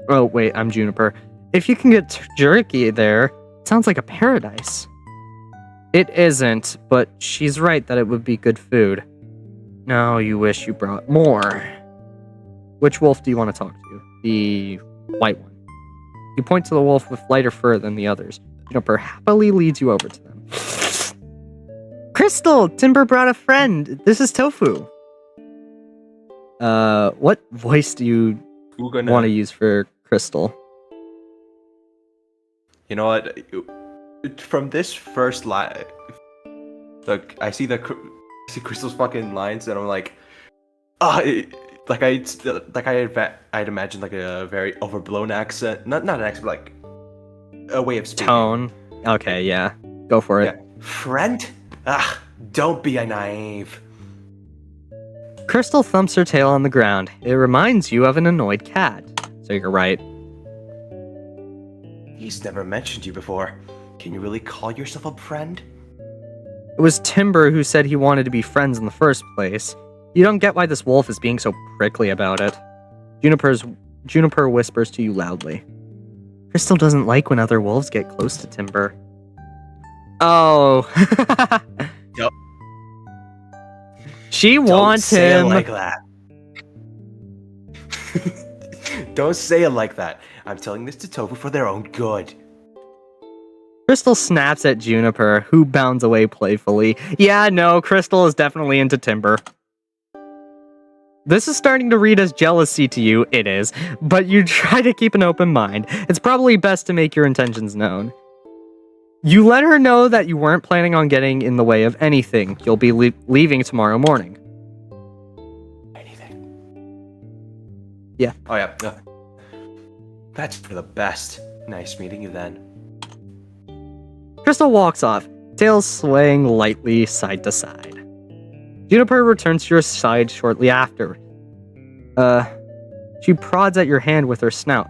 Oh, wait, I'm Juniper. If you can get jerky there, Sounds like a paradise. It isn't, but she's right that it would be good food. Now you wish you brought more. Which wolf do you want to talk to? The white one. You point to the wolf with lighter fur than the others. Juniper happily leads you over to them. Crystal! Timber brought a friend. This is Tofu. What voice do you want to use for Crystal? You know what? From this first line, look, I see Crystal's fucking lines, and I'm like, I'd imagine like a very overblown accent, not an accent, but like a way of speaking. Tone. Okay, yeah, go for it. Yeah. Friend? Don't be a naive. Crystal thumps her tail on the ground. It reminds you of an annoyed cat. So you're right. He's never mentioned you before. Can you really call yourself a friend? It was Timber who said he wanted to be friends in the first place. You don't get why this wolf is being so prickly about it. Juniper whispers to you loudly. Crystal doesn't like when other wolves get close to Timber. Oh. Yep. She wants Don't say him. it like that. Don't say it like that. I'm telling this to Tofu for their own good. Crystal snaps at Juniper, who bounds away playfully. Yeah, no, Crystal is definitely into Timber. This is starting to read as jealousy to you, it is, but you try to keep an open mind. It's probably best to make your intentions known. You let her know that you weren't planning on getting in the way of anything. You'll be leaving tomorrow morning. Anything? Yeah. Oh, yeah. That's for the best. Nice meeting you then. Crystal walks off, tail swaying lightly side to side. Juniper returns to your side shortly after. She prods at your hand with her snout.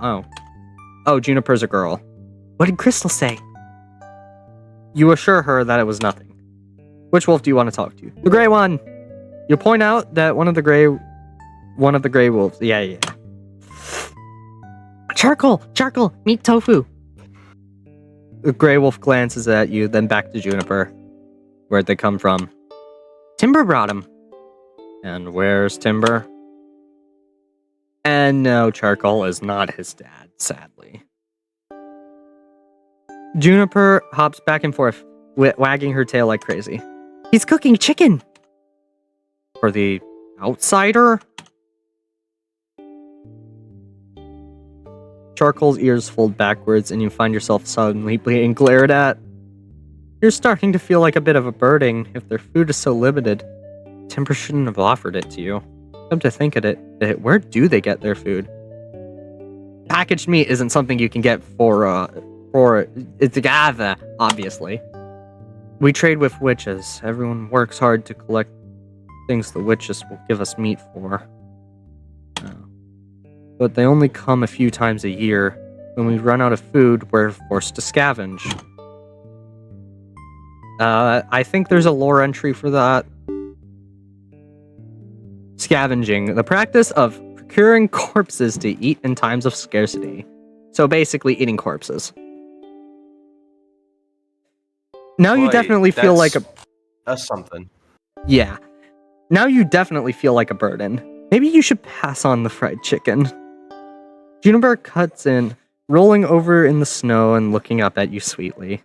Oh, Juniper's a girl. What did Crystal say? You assure her that it was nothing. Which wolf do you want to talk to? The gray one. You point out that one of the gray wolves. Yeah. Charcoal, meet Tofu. The gray wolf glances at you, then back to Juniper. Where'd they come from? Timber brought him. And where's Timber? And no, Charcoal is not his dad, sadly. Juniper hops back and forth, wagging her tail like crazy. He's cooking chicken! For the outsider? Charcoal's ears fold backwards and you find yourself suddenly being glared at. You're starting to feel like a bit of a burden. If their food is so limited, Timber shouldn't have offered it to you. Come to think of it, where do they get their food? Packaged meat isn't something you can get for it's together, obviously. We trade with witches. Everyone works hard to collect things the witches will give us meat for. But they only come a few times a year. When we run out of food, we're forced to scavenge. I think there's a lore entry for that. Scavenging, the practice of procuring corpses to eat in times of scarcity. So basically eating corpses. Now you definitely feel like That's something. Yeah. Now you definitely feel like a burden. Maybe you should pass on the fried chicken. Juniper cuts in, rolling over in the snow and looking up at you sweetly.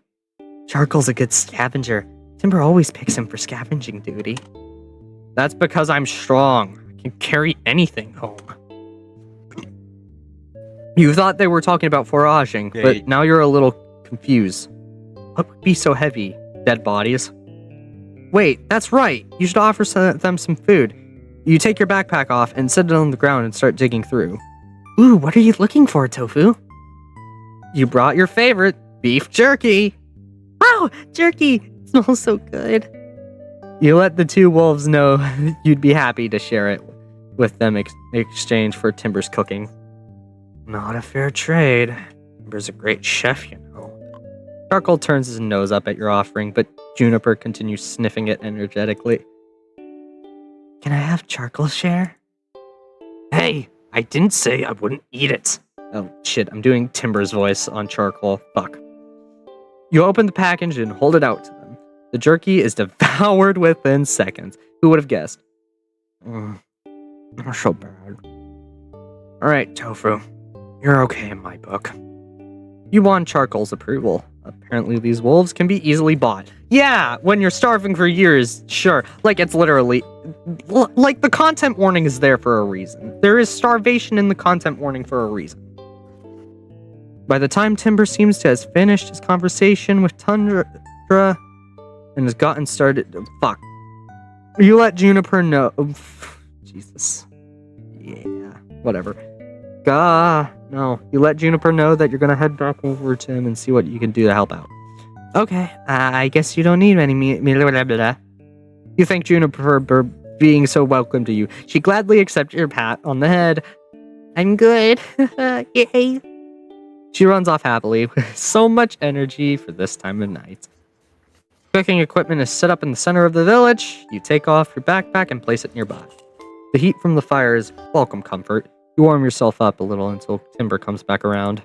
Charcoal's a good scavenger. Timber always picks him for scavenging duty. That's because I'm strong. I can carry anything home. You thought they were talking about foraging, but now you're a little confused. What would be so heavy? Dead bodies? Wait, that's right. You should offer them some food. You take your backpack off and set it on the ground and start digging through. Ooh, what are you looking for, Tofu? You brought your favorite, beef jerky. Wow, jerky! It smells so good. You let the two wolves know you'd be happy to share it with them in exchange for Timber's cooking. Not a fair trade. Timber's a great chef, you know. Charcoal turns his nose up at your offering, but Juniper continues sniffing it energetically. Can I have Charcoal's share? Hey, I didn't say I wouldn't eat it. Oh, shit, I'm doing Timber's voice on Charcoal. Fuck. You open the package and hold it out to them. The jerky is devoured within seconds. Who would have guessed? Not so bad. Alright, Tofu. You're okay in my book. You won Charcoal's approval. Apparently these wolves can be easily bought. Yeah, when you're starving for years, sure. Like it's literally... Like the content warning is there for a reason. There is starvation in the content warning for a reason. By the time Timber seems to have finished his conversation with Tundra and has gotten started... Fuck. You let Juniper know... Jesus. Yeah, whatever. No. You let Juniper know that you're gonna head back over to him and see what you can do to help out. Okay, I guess you don't need any blah, blah, blah. You thank Juniper for being so welcome to you. She gladly accepts your pat on the head. I'm good. Yay. She runs off happily with so much energy for this time of night. Cooking equipment is set up in the center of the village. You take off your backpack and place it nearby. The heat from the fire is welcome comfort. You warm yourself up a little until Timber comes back around.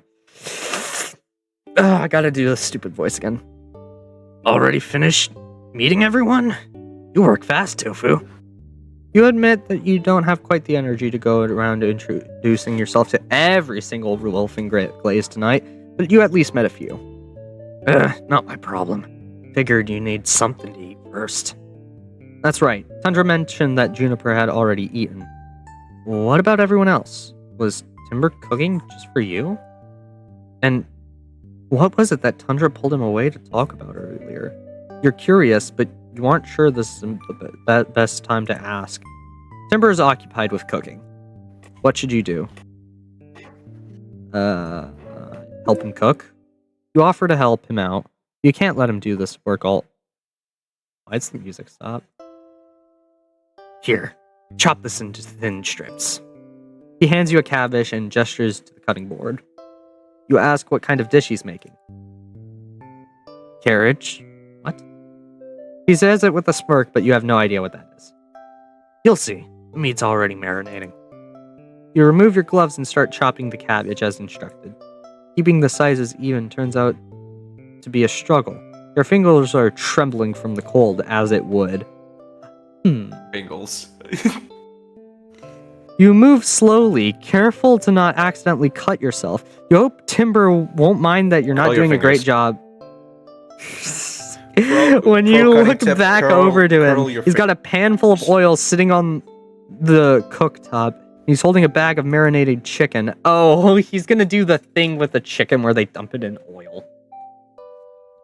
I gotta do this stupid voice again. Already finished meeting everyone? You work fast, Tofu. You admit that you don't have quite the energy to go around introducing yourself to every single wolf in Glaze tonight, but you at least met a few. Not my problem. Figured you need something to eat first. That's right. Tundra mentioned that Juniper had already eaten. What about everyone else? Was Timber cooking just for you? And what was it that Tundra pulled him away to talk about earlier? You're curious, but you aren't sure this is the best time to ask. Timber is occupied with cooking. What should you do? Help him cook? You offer to help him out. You can't let him do this work all... Why's the music stop? Here, chop this into thin strips. He hands you a cabbage and gestures to the cutting board. You ask what kind of dish he's making. Carriage? What? He says it with a smirk, but you have no idea what that is. You'll see. The meat's already marinating. You remove your gloves and start chopping the cabbage as instructed. Keeping the sizes even turns out to be a struggle. Your fingers are trembling from the cold, as it would. Fingers. You move slowly, careful to not accidentally cut yourself. You hope Timber won't mind that you're not doing a great job. When you look back over to him, he's got a pan full of oil sitting on the cooktop. He's holding a bag of marinated chicken. Oh, he's gonna do the thing with the chicken where they dump it in oil.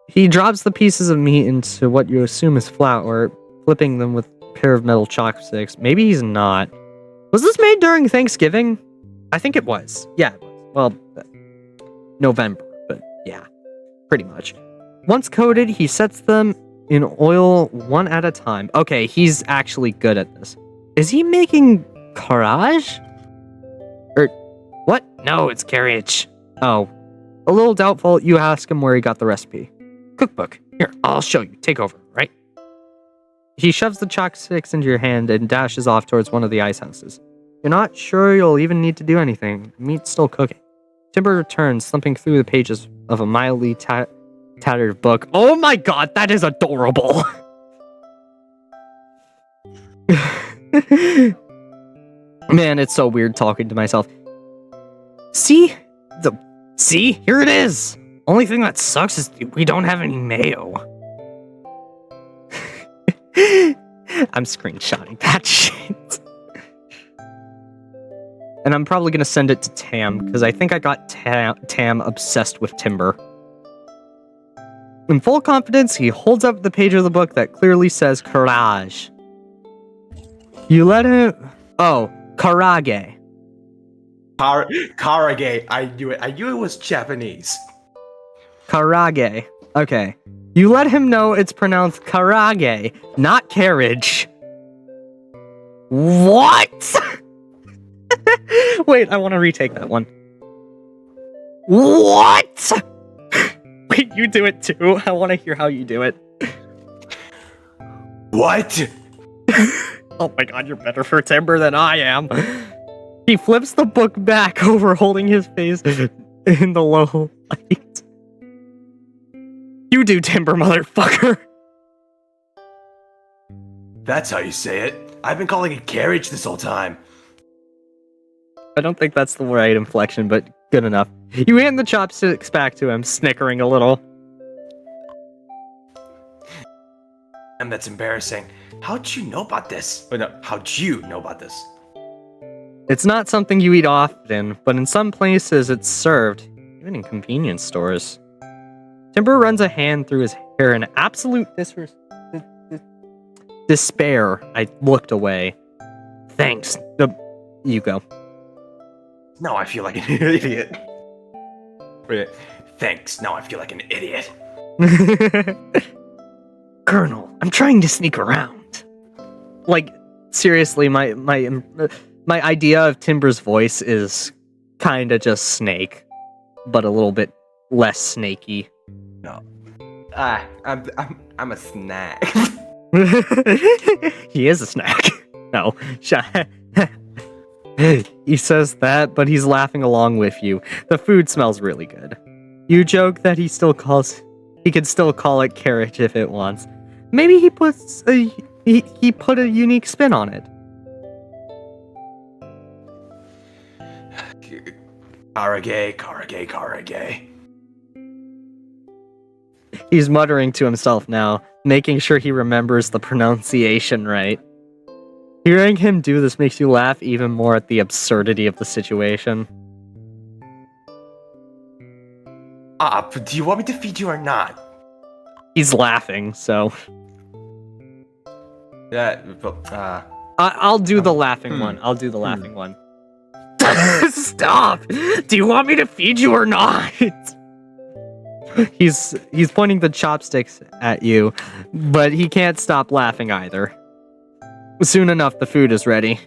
He drops the pieces of meat into what you assume is flour, flipping them with a pair of metal chopsticks. Maybe he's not. Was this made during Thanksgiving? I think it was. Yeah, it was. Well, November, but yeah, pretty much. Once coated, he sets them in oil one at a time. Okay, he's actually good at this. Is he making carrage? Or what? No, it's carriage. Oh, a little doubtful, you ask him where he got the recipe. Cookbook. Here, I'll show you. Take over, right? He shoves the chopsticks into your hand and dashes off towards one of the ice houses. You're not sure you'll even need to do anything. The meat's still cooking. Timber returns, thumping through the pages of a mildly tattered book. Oh my god, that is adorable! Man, it's so weird talking to myself. See? See? Here it is! Only thing that sucks is we don't have any mayo. I'm screenshotting that shit. And I'm probably going to send it to Tam, because I think I got Tam obsessed with Timber. In full confidence, he holds up the page of the book that clearly says Courage. You let him... Oh, Karage. Karage. I knew it. I knew it was Japanese. Karage. Okay. You let him know it's pronounced Karage, not carriage. What? Wait, I want to retake that one. What? Wait, you do it too? I want to hear how you do it. What? Oh my god, you're better for Timber than I am. He flips the book back over, holding his face in the low light. You do, Timber, motherfucker. That's how you say it. I've been calling it carriage this whole time. I don't think that's the right inflection, but good enough. You hand the chopsticks back to him, snickering a little. And that's embarrassing. How'd you know about this? Wait, no, how'd you know about this? It's not something you eat often, but in some places it's served, even in convenience stores. Timber runs a hand through his hair in absolute despair. I looked away. Thanks. You go. Now I feel like an idiot. Wait, thanks. Now I feel like an idiot. Colonel, I'm trying to sneak around. Like, seriously, my idea of Timber's voice is kind of just snake, but a little bit less snaky. No. I'm a snack. He is a snack. No. He says that, but he's laughing along with you. The food smells really good. You joke that he could still call it carriage if it wants. Maybe he put a unique spin on it. Karage. He's muttering to himself now, making sure he remembers the pronunciation right. Hearing him do this makes you laugh even more at the absurdity of the situation. Do you want me to feed you or not? He's laughing, so... Yeah, I'll do the laughing one. I'll do the laughing one. Stop! Do you want me to feed you or not? He's pointing the chopsticks at you, but he can't stop laughing either. Soon enough, the food is ready.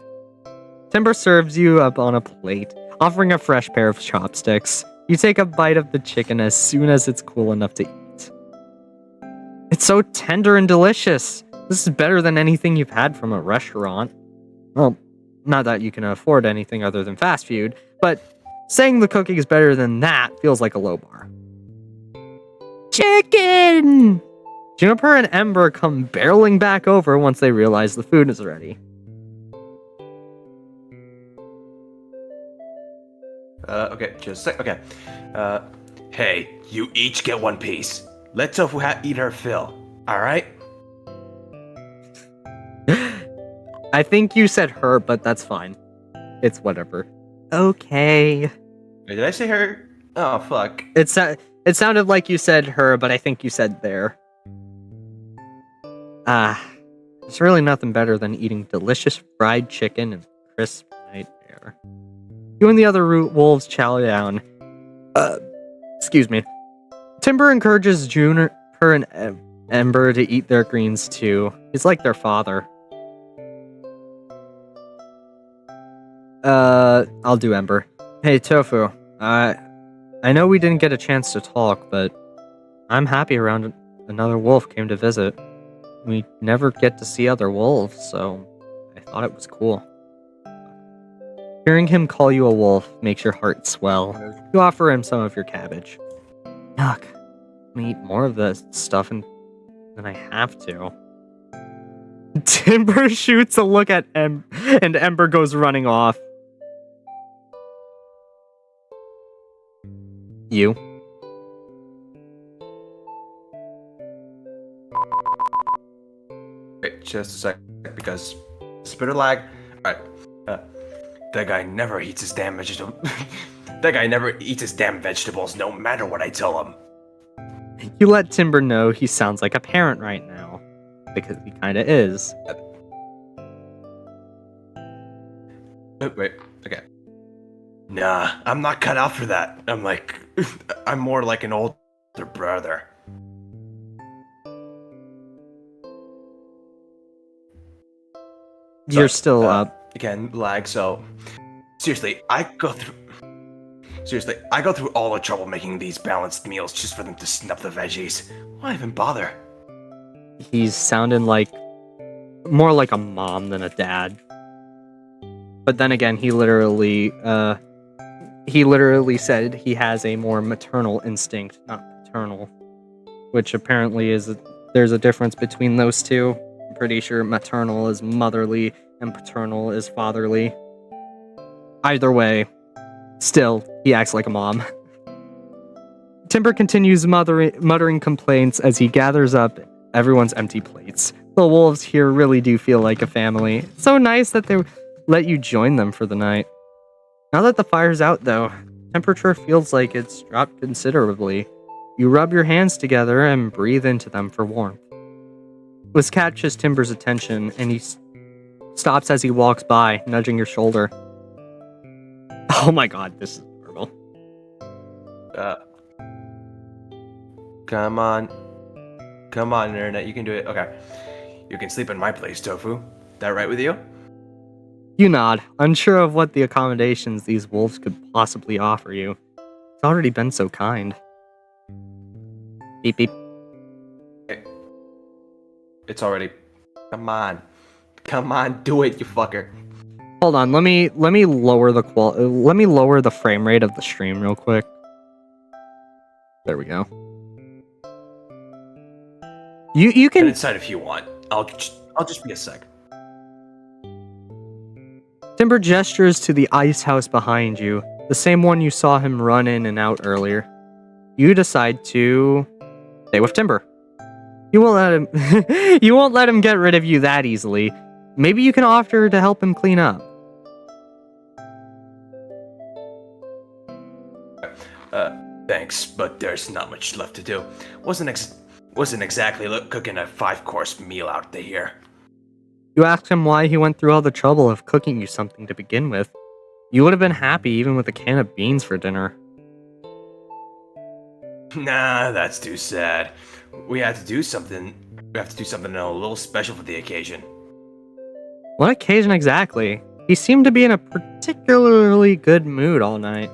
Timber serves you up on a plate, offering a fresh pair of chopsticks. You take a bite of the chicken as soon as it's cool enough to eat. It's so tender and delicious. This is better than anything you've had from a restaurant. Well, not that you can afford anything other than fast food, but saying the cooking is better than that feels like a low bar. Chicken! Juniper and Ember come barreling back over once they realize the food is ready. Okay, just a sec. Okay. Hey, you each get one piece. Let Tofu eat her fill. Alright? I think you said her, but that's fine. It's whatever. Okay. Wait, did I say her? Oh, fuck. It sounded like you said her, but I think you said there. There's really nothing better than eating delicious fried chicken and crisp night air. You and the other wolves chow down. Excuse me. Timber encourages Juniper and Ember to eat their greens too. He's like their father. I'll do Ember. Hey, Tofu. I know we didn't get a chance to talk, but I'm happy around another wolf came to visit. We never get to see other wolves, so I thought it was cool. Hearing him call you a wolf makes your heart swell. You offer him some of your cabbage. Yuck. I'm gonna eat more of this stuff than I have to. Timber shoots a look at and Ember goes running off. You. Wait, just a sec, because spitter lag. Alright. That guy never eats his damn vegetables. That guy never eats his damn vegetables, no matter what I tell him. You let Timber know he sounds like a parent right now. Because he kinda is. Wait, okay. Nah, I'm not cut out for that. I'm more like an older brother. You're still up. Again, lag, so... Seriously, I go through all the trouble making these balanced meals just for them to snap the veggies. Why even bother? He's sounding like... more like a mom than a dad. But then again, he literally said he has a more maternal instinct, not paternal. which apparently there's a difference between those two. I'm pretty sure maternal is motherly and paternal is fatherly. Either way, still, he acts like a mom. Timber continues muttering complaints as he gathers up everyone's empty plates. The wolves here really do feel like a family. It's so nice that they let you join them for the night. Now that the fire's out, though, temperature feels like it's dropped considerably. You rub your hands together and breathe into them for warmth. This catches Timber's attention, and he stops as he walks by, nudging your shoulder. Oh my god, this is horrible. Come on. Come on, internet, you can do it. Okay. You can sleep in my place, Tofu. That right with you? You nod, unsure of what the accommodations these wolves could possibly offer you. It's already been so kind. Beep beep. It's already... Come on. Come on, do it, you fucker. Hold on, let me lower the frame rate of the stream real quick. There we go. You can Get inside if you want. I'll just be a sec. Timber gestures to the ice house behind you, the same one you saw him run in and out earlier. You decide to stay with Timber. You won't let him get rid of you that easily. Maybe you can offer to help him clean up. Thanks, but there's not much left to do. Wasn't exactly cooking a 5-course meal out here. You ask him why he went through all the trouble of cooking you something to begin with. You would have been happy even with a can of beans for dinner. Nah, that's too sad. We have to do something a little special for the occasion. What occasion exactly? He seemed to be in a particularly good mood all night.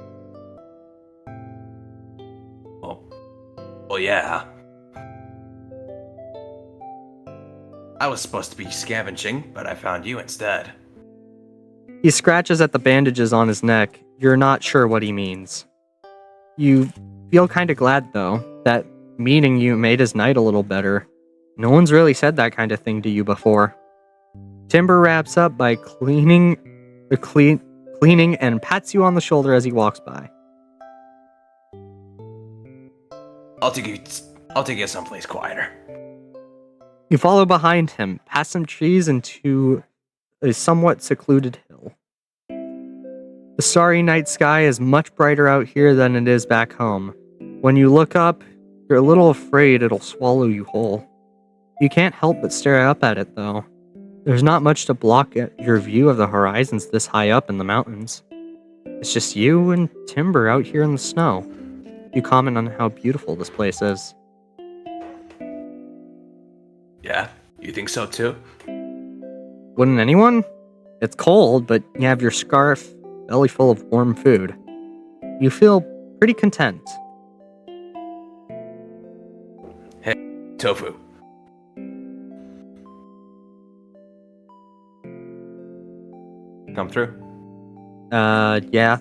Well, yeah. I was supposed to be scavenging, but I found you instead. He scratches at the bandages on his neck. You're not sure what he means. You feel kind of glad, though, that meeting you made his night a little better. No one's really said that kind of thing to you before. Timber wraps up by cleaning and pats you on the shoulder as he walks by. I'll take you someplace quieter. You follow behind him, past some trees and to a somewhat secluded hill. The starry night sky is much brighter out here than it is back home. When you look up, you're a little afraid it'll swallow you whole. You can't help but stare up at it, though. There's not much to block your view of the horizons this high up in the mountains. It's just you and Timber out here in the snow. You comment on how beautiful this place is. Yeah, you think so too? Wouldn't anyone? It's cold, but you have your scarf, belly full of warm food. You feel pretty content. Hey, Tofu. Come through? Yeah.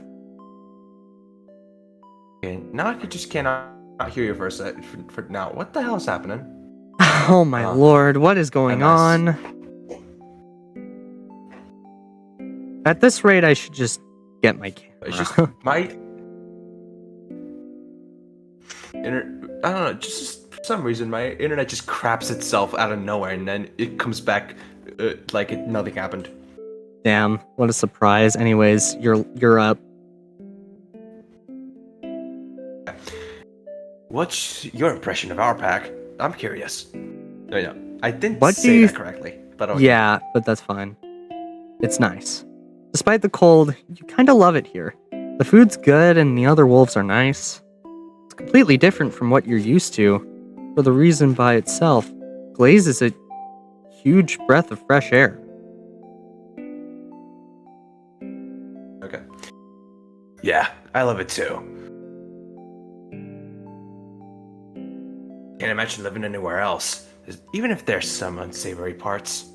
Okay, now I just cannot hear you for a sec. For now, what the hell is happening? Oh my lord, what is going on? At this rate, I should just get my camera. It's just my I don't know, just for some reason my internet just craps itself out of nowhere and then it comes back like nothing happened. Damn, what a surprise. Anyways, you're up. What's your impression of our pack? I'm curious. No, I didn't What do say you that correctly, but okay. Yeah, but that's fine. It's nice. Despite the cold, you kind of love it here. The food's good and the other wolves are nice. It's completely different from what you're used to. For the reason by itself, Glaze is a huge breath of fresh air. Okay. Yeah, I love it too. Can't imagine living anywhere else, even if there's some unsavory parts.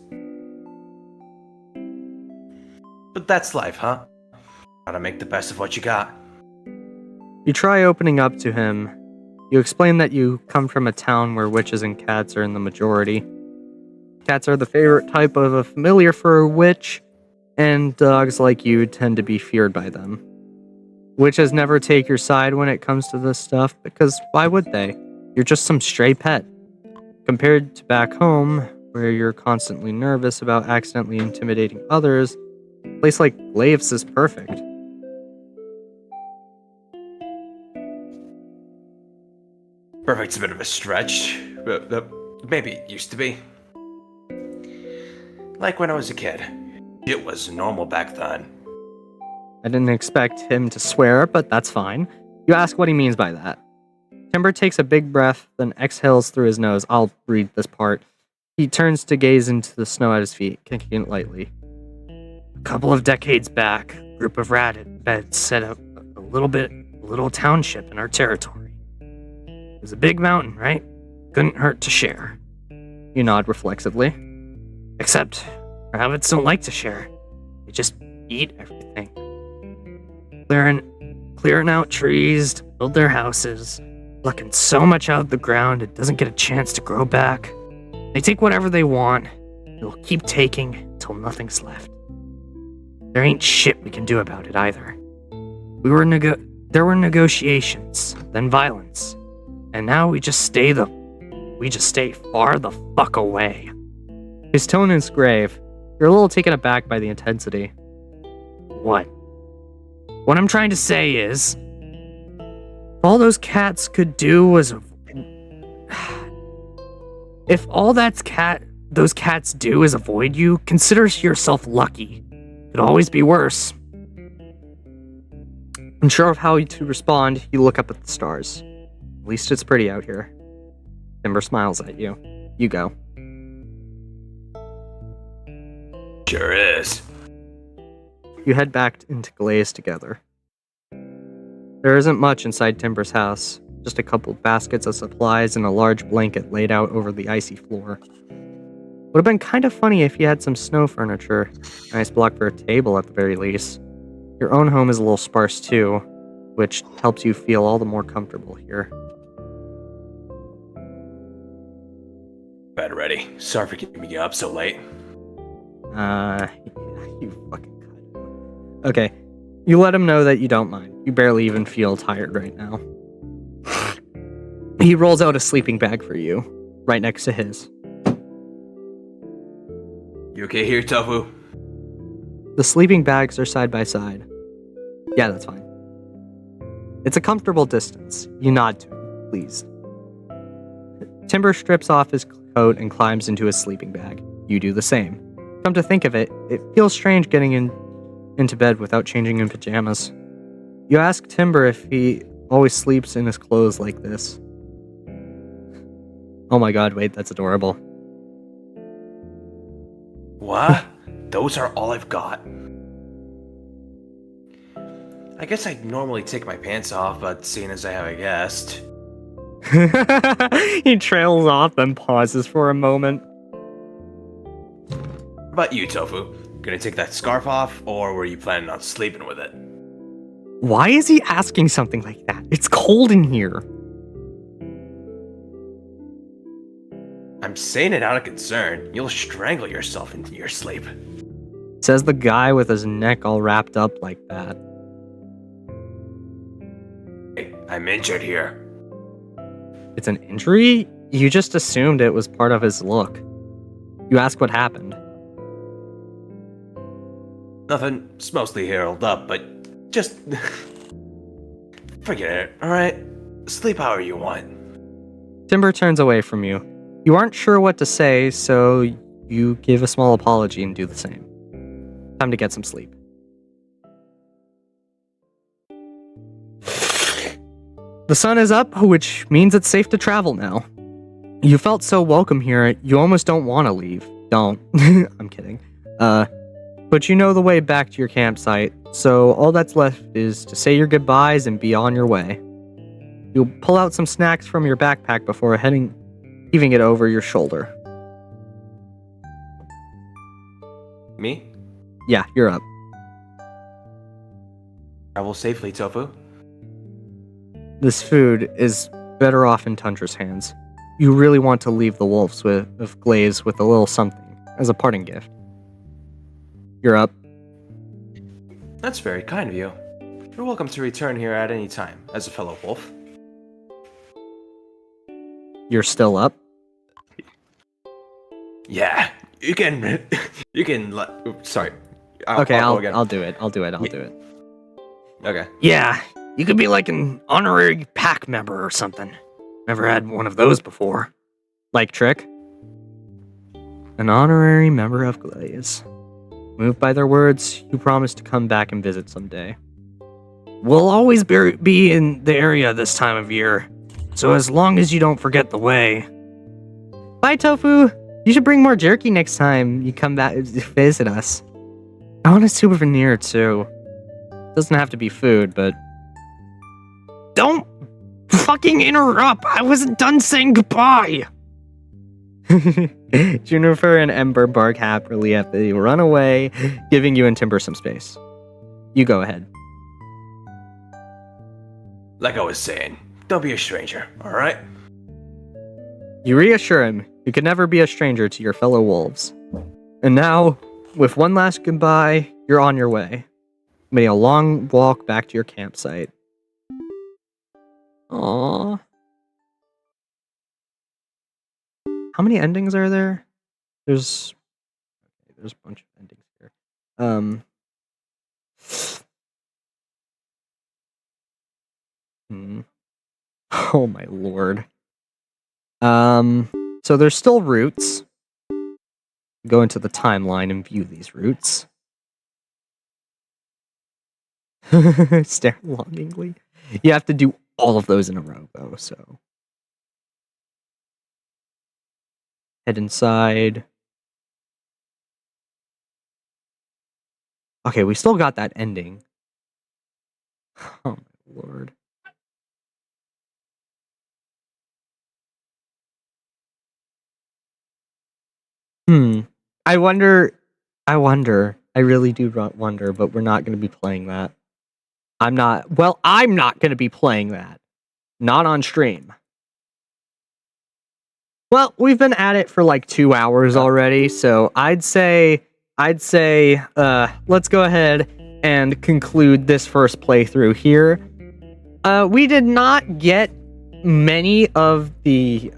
But that's life, huh? Gotta make the best of what you got. You try opening up to him. You explain that you come from a town where witches and cats are in the majority. Cats are the favorite type of a familiar for a witch, and dogs like you tend to be feared by them. Witches never take your side when it comes to this stuff, because why would they? You're just some stray pet. Compared to back home, where you're constantly nervous about accidentally intimidating others, a place like Glaves is perfect. Perfect's a bit of a stretch, but maybe it used to be. Like when I was a kid. It was normal back then. I didn't expect him to swear, but that's fine. You ask what he means by that. Timber takes a big breath, then exhales through his nose. I'll read this part. He turns to gaze into the snow at his feet, kicking it lightly. A couple of decades back, a group of rat-beds set up a little township in our territory. It was a big mountain, right? Couldn't hurt to share. You nod reflexively. Except, rabbits don't like to share. They just eat everything. Clearing out trees to build their houses, plucking so much out of the ground it doesn't get a chance to grow back. They take whatever they want, and they'll keep taking until nothing's left. There ain't shit we can do about it either. There were negotiations, then violence, and now we just stay far the fuck away. His tone is grave. You're a little taken aback by the intensity. What? What I'm trying to say is, if all those cats could do was... If all those cats do is avoid you, consider yourself lucky. Could always be worse. Unsure of how to respond, you look up at the stars. At least it's pretty out here. Timber smiles at you. You go. Sure is. You head back into Glaze together. There isn't much inside Timber's house, just a couple baskets of supplies and a large blanket laid out over the icy floor. Would have been kind of funny if you had some snow furniture, nice block for a table at the very least. Your own home is a little sparse too, which helps you feel all the more comfortable here. Bed ready. Sorry for keeping you up so late. You fucking cunt. Okay, you let him know that you don't mind. You barely even feel tired right now. He rolls out a sleeping bag for you, right next to his. You okay here, Tofu? The sleeping bags are side by side. Yeah, that's fine. It's a comfortable distance. You nod to him, please. Timber strips off his coat and climbs into his sleeping bag. You do the same. Come to think of it, it feels strange getting into bed without changing in pajamas. You ask Timber if he always sleeps in his clothes like this. Oh my god, wait, that's adorable. What? Those are all I've got. I guess I'd normally take my pants off, but seeing as I have a guest... He trails off, then pauses for a moment. How about you, Tofu? Gonna take that scarf off, or were you planning on sleeping with it? Why is he asking something like that? It's cold in here. I'm saying it out of concern. You'll strangle yourself into your sleep. Says the guy with his neck all wrapped up like that. Hey, I'm injured here. It's an injury? You just assumed it was part of his look. You ask what happened. Nothing. It's mostly healed up, but just... forget it, alright? Sleep however you want. Timber turns away from you. You aren't sure what to say, so you give a small apology and do the same. Time to get some sleep. The sun is up, which means it's safe to travel now. You felt so welcome here, you almost don't want to leave. Don't. I'm kidding. But you know the way back to your campsite, so all that's left is to say your goodbyes and be on your way. You'll pull out some snacks from your backpack before heaving it over your shoulder. Me? Yeah, you're up. Travel safely, Tofu. This food is better off in Tundra's hands. You really want to leave the wolves with Glaze with a little something as a parting gift. You're up. That's very kind of you. You're welcome to return here at any time, as a fellow wolf. You're still up. Yeah, you can. You can. Sorry. Okay, I'll go again. I'll do it. I'll do it. Okay. Yeah, you could be like an honorary pack member or something. Never had one of those before. Like Trick. An honorary member of Glaze. Moved by their words, you promise to come back and visit someday. We'll always be in the area this time of year, so as long as you don't forget the way. Bye, Tofu. You should bring more jerky next time you come back to visit us. I want a souvenir too. Doesn't have to be food, but Don't fucking interrupt! I wasn't done saying goodbye! Juniper and Ember bark happily after they run away, giving you and Timber some space. You go ahead. Like I was saying, don't be a stranger, alright? You reassure him you could never be a stranger to your fellow wolves. And now, with one last goodbye, you're on your way. Making a long walk back to your campsite. Aww. How many endings are there? There's a bunch of endings here. Oh my lord. So there's still routes. Go into the timeline and view these routes. Stare longingly. You have to do all of those in a row, though, so. Head inside. Okay, we still got that ending. Oh my lord. I wonder, I really do wonder, but we're not going to be playing that. I'm not going to be playing that. Not on stream. Well, we've been at it for like 2 hours already, so I'd say, let's go ahead and conclude this first playthrough here. We did not get many of the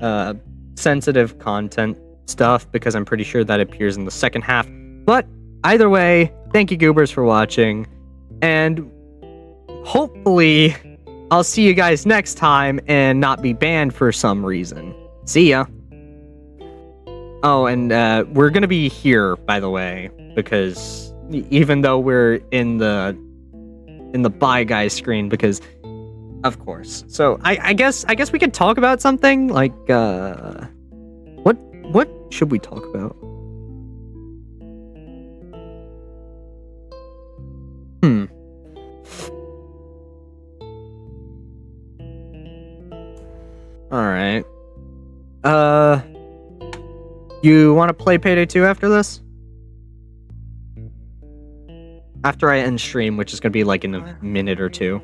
sensitive content stuff because I'm pretty sure that appears in the second half. But either way, thank you goobers for watching, and hopefully I'll see you guys next time and not be banned for some reason. See ya. Oh, and we're gonna be here, by the way, because even though we're in the bye guys screen, because of course. So I guess we could talk about something like what should we talk about? All right. You want to play Payday 2 after this? After I end stream, which is going to be like in a minute or two.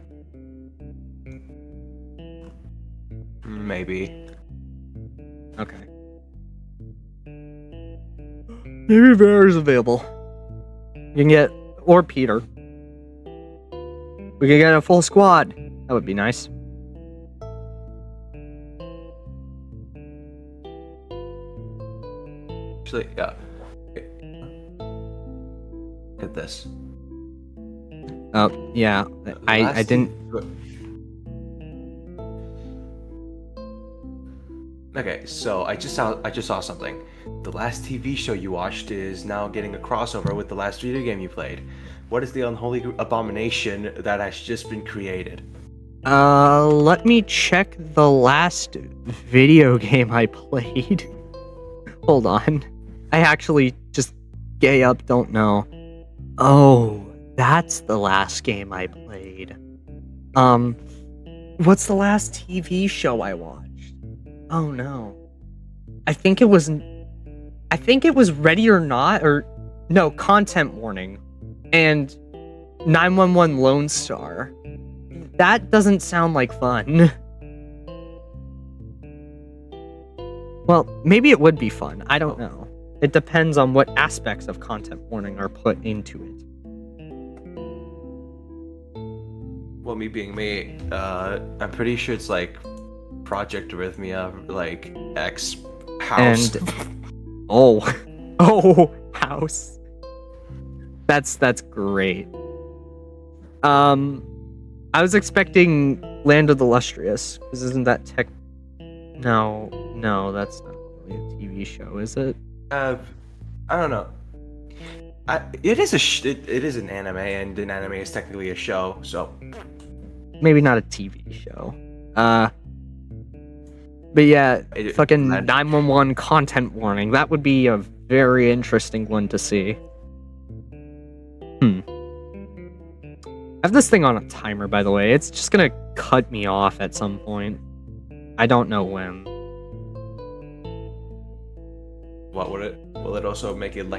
Maybe. Okay. Maybe Bear's available. You can get, or Peter. We could get a full squad. That would be nice. Actually, yeah. Look at this. Oh, yeah. I didn't... Okay, so I just saw something. The last TV show you watched is now getting a crossover with the last video game you played. What is the unholy abomination that has just been created? Let me check the last video game I played. Hold on. I actually just gay up don't know. Oh, that's the last game I played. What's the last TV show I watched? Oh no. I think it was Ready or Not, or no, Content Warning and 911 Lone Star. That doesn't sound like fun. Well, maybe it would be fun. I don't know. It depends on what aspects of content warning are put into it. Well, me being me, I'm pretty sure it's like Project Arrhythmia, like X House. And oh, house. That's great. I was expecting Land of the Lustrous, because isn't that tech? No, that's not really a TV show, is it? I don't know. It is it is an anime, and an anime is technically a show, so Maybe not a TV show. But yeah, fucking 911 content warning. That would be a very interesting one to see. I have this thing on a timer, by the way. It's just gonna cut me off at some point. I don't know when. what would it? Will it also make it like